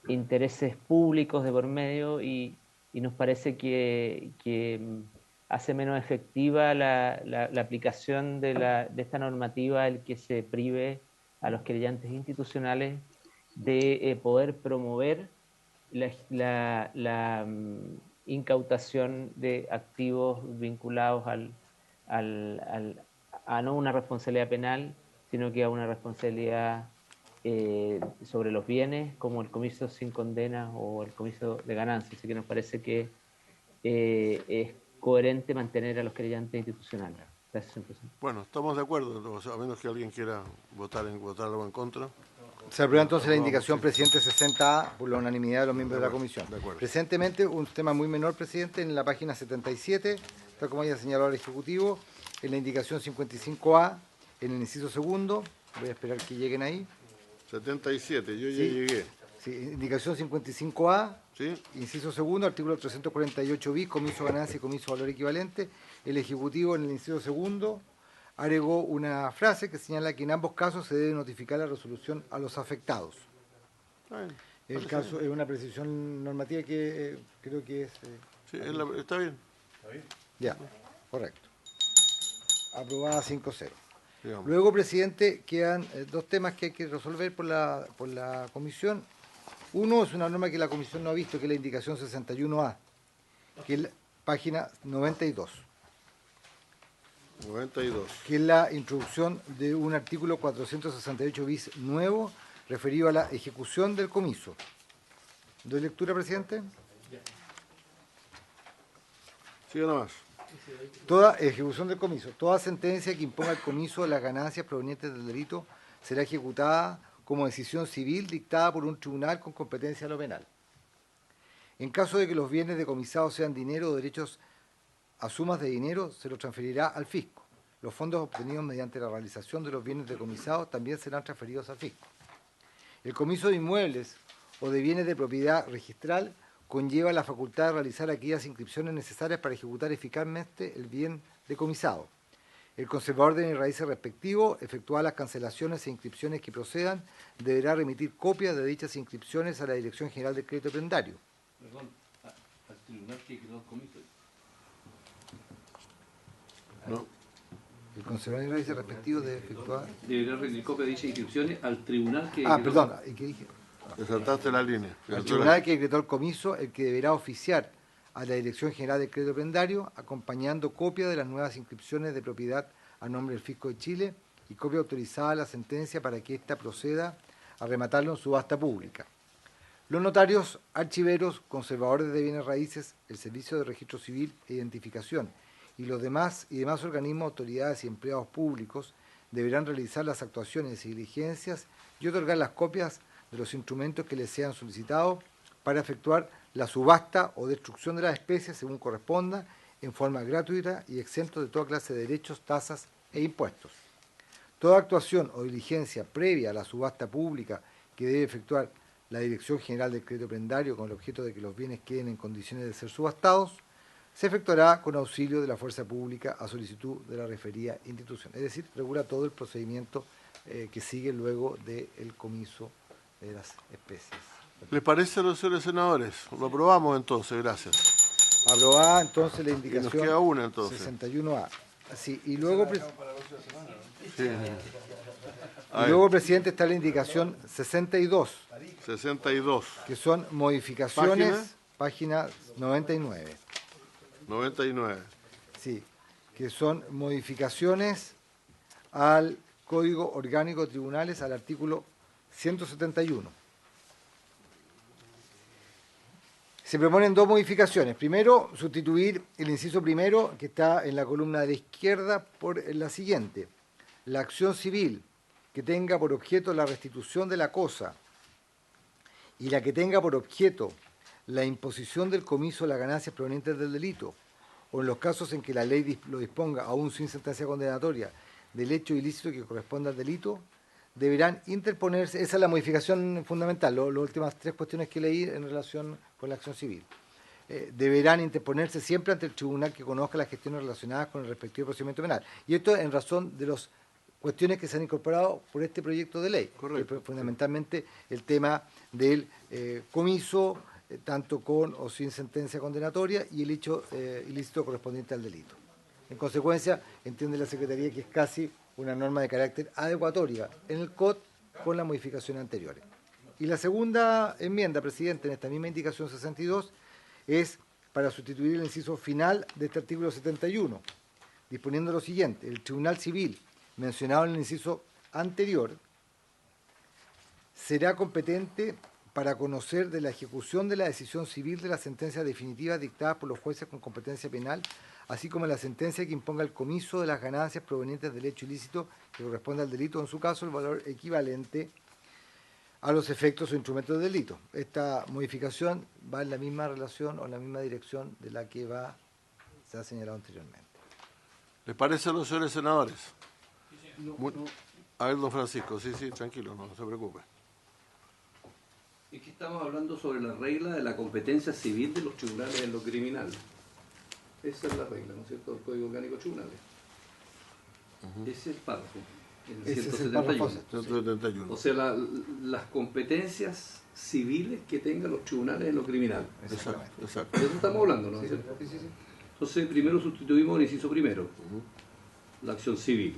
intereses públicos de por medio, y nos parece que hace menos efectiva la aplicación de esta normativa el que se prive a los querellantes institucionales de poder promover la incautación de activos vinculados a no una responsabilidad penal, sino que a una responsabilidad sobre los bienes, como el comiso sin condena o el comiso de ganancias. Así que nos parece que es coherente mantener a los querellantes institucionales. Gracias, señor presidente. Bueno, estamos de acuerdo, a menos que alguien quiera votarlo en contra. Se aprueba entonces la indicación, presidente, 60A por la unanimidad de los miembros de la comisión. Presentemente, un tema muy menor, presidente, en la página 77, tal como haya señalado el Ejecutivo, en la indicación 55A, en el inciso segundo, voy a esperar que lleguen ahí. 77, yo ya Sí. llegué. Sí, indicación 55A, ¿Sí? inciso segundo, artículo 348 bis, comiso ganancia y comiso valor equivalente. El Ejecutivo, en el inciso segundo, agregó una frase que señala que en ambos casos se debe notificar la resolución a los afectados. El caso es una precisión normativa que creo que es... Sí, está bien. Ya, correcto. Aprobada 5-0. Digamos. Luego, presidente, quedan dos temas que hay que resolver por la comisión. Uno es una norma que la comisión no ha visto, que es la indicación 61A, que es la página 92. 92. Que es la introducción de un artículo 468 bis nuevo referido a la ejecución del comiso. ¿Doy lectura, presidente? Siga nomás. Toda ejecución del comiso. Toda sentencia que imponga el comiso de las ganancias provenientes del delito será ejecutada como decisión civil dictada por un tribunal con competencia en lo penal. En caso de que los bienes decomisados sean dinero o derechos a sumas de dinero, se los transferirá al fisco. Los fondos obtenidos mediante la realización de los bienes decomisados también serán transferidos al fisco. El comiso de inmuebles o de bienes de propiedad registral conlleva la facultad de realizar aquellas inscripciones necesarias para ejecutar eficazmente el bien decomisado. El conservador de bienes raíces respectivo, efectuadas las cancelaciones e inscripciones que procedan, deberá remitir copias de dichas inscripciones a la Dirección General del Crédito Prendario. Perdón, tribunal que creó el comiso. No. El concejal dice respectivo de efectuar... Deberá rendir copia de dichas inscripciones al tribunal que... Ah, perdón, ¿y qué dije? Te saltaste la línea. Al tribunal que decretó el comiso, el que deberá oficiar a la Dirección General de Crédito Prendario, acompañando copia de las nuevas inscripciones de propiedad a nombre del Fisco de Chile y copia autorizada de la sentencia para que ésta proceda a rematarlo en subasta pública. Los notarios, archiveros, conservadores de bienes raíces, el Servicio de Registro Civil e Identificación y los demás organismos, autoridades y empleados públicos deberán realizar las actuaciones y diligencias y otorgar las copias de los instrumentos que les sean solicitados para efectuar la subasta o destrucción de las especies según corresponda, en forma gratuita y exento de toda clase de derechos, tasas e impuestos. Toda actuación o diligencia previa a la subasta pública que debe efectuar la Dirección General del Crédito Prendario con el objeto de que los bienes queden en condiciones de ser subastados, se efectuará con auxilio de la fuerza pública a solicitud de la referida institución. Es decir, regula todo el procedimiento que sigue luego del comiso de las especies. ¿Les parece a los señores senadores? Lo aprobamos entonces, gracias. Aprobada entonces la Y indicación nos queda una entonces. 61A. Sí, y luego, Sí. y luego, presidente, está la indicación 62, 62. que son modificaciones, página 99. 99. Sí, que son modificaciones al Código Orgánico de Tribunales, al artículo 171. Se proponen dos modificaciones. Primero, sustituir el inciso primero, que está en la columna de la izquierda, por la siguiente. La acción civil que tenga por objeto la restitución de la cosa y la que tenga por objeto la imposición del comiso de las ganancias provenientes del delito, o en los casos en que la ley lo disponga, aún sin sentencia condenatoria, del hecho ilícito que corresponda al delito, deberán interponerse. Esa es la modificación fundamental, las últimas tres cuestiones que leí en relación con la acción civil. Deberán interponerse siempre ante el tribunal que conozca las gestiones relacionadas con el respectivo procedimiento penal. Y esto en razón de las cuestiones que se han incorporado por este proyecto de ley. Correcto. Fundamentalmente el tema del comiso, tanto con o sin sentencia condenatoria, y el hecho ilícito correspondiente al delito. En consecuencia, entiende la Secretaría que es casi una norma de carácter adecuatoria en el COD con las modificaciones anteriores. Y la segunda enmienda, presidente, en esta misma indicación 62, es para sustituir el inciso final de este artículo 71, disponiendo lo siguiente: el Tribunal Civil, mencionado en el inciso anterior, será competente para conocer de la ejecución de la decisión civil de la sentencia definitiva dictada por los jueces con competencia penal, así como la sentencia que imponga el comiso de las ganancias provenientes del hecho ilícito que corresponde al delito, en su caso el valor equivalente a los efectos o instrumentos del delito. Esta modificación va en la misma relación o en la misma dirección de la que se ha señalado anteriormente. ¿Les parece a los señores senadores? A ver, don Francisco, sí, tranquilo, no se preocupe. Es que estamos hablando sobre la regla de la competencia civil de los tribunales en lo criminal. Esa es la regla, ¿no es cierto?, del Código Orgánico de Tribunales. Ese es el párrafo, en el Ese es el 171. párrafo 171. O sea, las competencias civiles que tengan los tribunales en lo criminal. Exacto. De eso estamos hablando, ¿no es cierto? Sí. Entonces, primero sustituimos el inciso primero, la acción civil.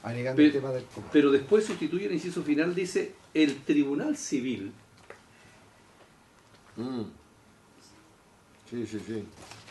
Agregando el tema del comiso. Pero después sustituye el inciso final, dice el tribunal civil. Sí.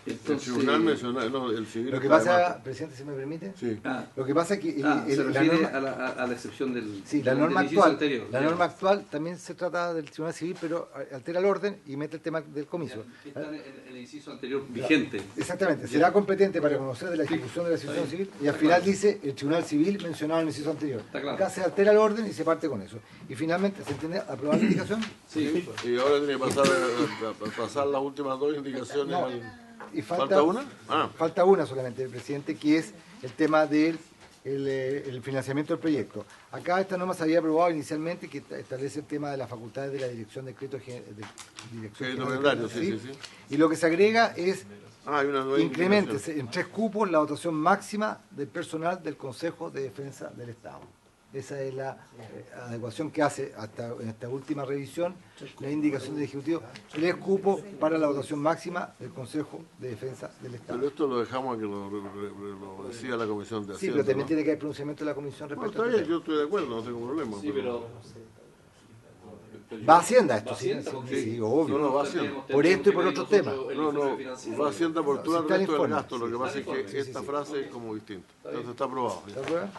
Entonces, el tribunal menciona, no, el civil. Lo que pasa, presidente, si me permite, Sí. lo que pasa es que se la refiere norma, a la excepción del, sí, la del norma inciso actual, anterior. la norma actual también se trata del Tribunal Civil, pero altera el orden y mete el tema del comiso. Está en el inciso anterior vigente. Exactamente, será competente para conocer de la ejecución de la decisión civil y al final dice el Tribunal Civil mencionado en el inciso anterior. Está claro. Acá se altera el orden y se parte con eso. Y finalmente, ¿se entiende? ¿Aprobar la indicación? Sí. Y ahora tiene que pasar las últimas dos indicaciones. No. Y ¿Falta una? Falta una solamente, presidente, que es el tema del el financiamiento del proyecto. Acá esta norma se había aprobado inicialmente, que establece el tema de las facultades de la Dirección de Crédito General. Sí. Y lo que se agrega es Hay una nueva incremente en 3 cupos la dotación máxima del personal del Consejo de Defensa del Estado. Esa es la adecuación que hace hasta en esta última revisión la indicación del Ejecutivo. 3 cupos para la votación máxima del Consejo de Defensa del Estado. Pero esto lo dejamos a que lo decida la Comisión de Hacienda. Sí, pero también ¿no? tiene que haber pronunciamiento de la Comisión Bueno, respecto está a bien, esto. yo estoy de acuerdo, no tengo problema. Sí, pero Va a Hacienda esto, ¿Va sí, Hacienda? sí, Sí. obvio. No, no, va Hacienda. Por esto y por otros temas. Va a Hacienda por todo el está el resto del informe. gasto. Lo que pasa es que Sí, esta frase es como distinta. Entonces está aprobado. ¿De acuerdo?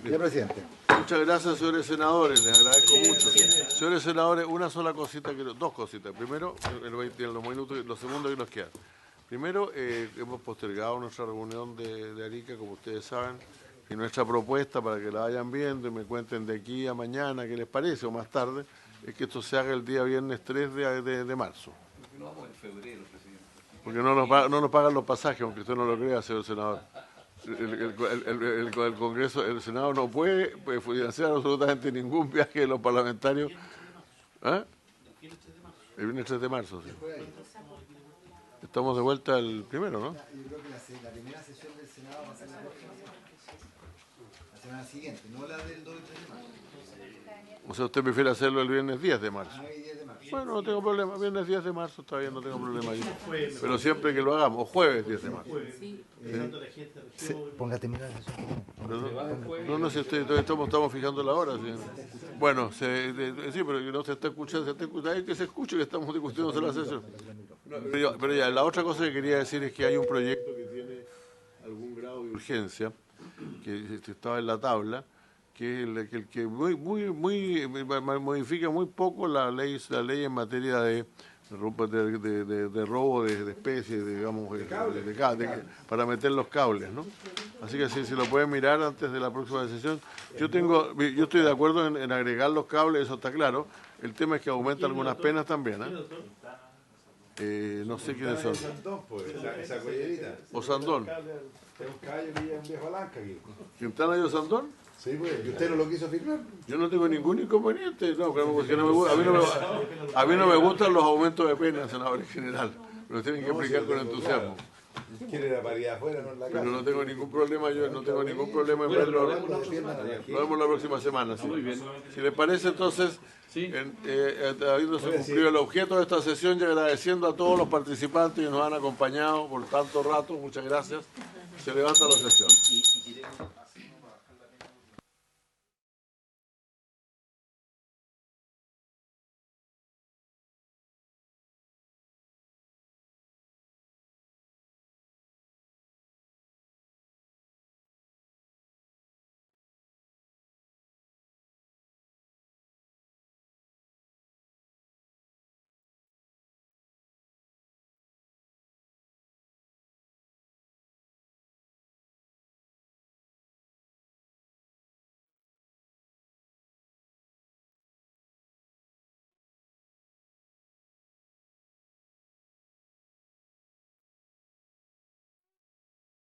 Ya, presidente. Muchas gracias, señores senadores. Les agradezco mucho. Señores senadores, una sola cosita, dos cositas. Primero, en los minutos, los segundos que nos quedan. Primero, hemos postergado nuestra reunión de Arica, como ustedes saben, y nuestra propuesta para que la vayan viendo y me cuenten de aquí a mañana qué les parece o más tarde, es que esto se haga el día viernes 3 de marzo. no vamos en febrero, presidente. Porque no nos pagan los pasajes, aunque usted no lo crea, señor senador. El Congreso, el Senado no puede financiar absolutamente ningún viaje de los parlamentarios. ¿Ah? El viernes 3 de marzo, sí. Estamos de vuelta el primero, ¿no? Yo creo que la primera sesión del Senado va a ser la próxima semana. La semana siguiente, no la del 2 y 3 de marzo. O sea, usted prefiere hacerlo el viernes 10 de marzo. 9 y 10 de marzo. Bueno, no tengo problema. Viernes 10 de marzo está bien, no tengo problema ahí. Pero siempre que lo hagamos, o jueves 10 de marzo. Sí, ponga a terminar la sesión. No, si estamos fijando la hora. ¿Sí? Bueno, sí, pero no se está escuchando, hay que se escuche que estamos discutiendo sobre la sesión. Pero ya, la otra cosa que quería decir es que hay un proyecto que tiene algún grado de urgencia, que estaba en la tabla, que es el que modifica muy poco la ley en materia de robo de especies, digamos, para meter los cables, ¿no? Así que si lo pueden mirar antes de la próxima sesión. Yo estoy de acuerdo en agregar los cables, eso está claro. El tema es que aumenta algunas penas también, no sé quiénes son. Esa collerita. Osandón. Es un caballo que lleva un viejo Alanca aquí. ¿Quintana y Osandón? Sí, pues. ¿Y usted no lo quiso firmar? Yo no tengo ningún inconveniente. No, porque a mí no me gustan los aumentos de pena, senador, en general. Lo tienen que explicar con entusiasmo. Quiere la paridad afuera, no en la casa. Pero no tengo ningún problema, yo no tengo ningún problema en verlo. Lo vemos la próxima semana. ¿Sí? Si les parece, entonces, habiéndose cumplido el objeto de esta sesión y agradeciendo a todos los participantes que nos han acompañado por tanto rato, muchas gracias. Se levanta la sesión.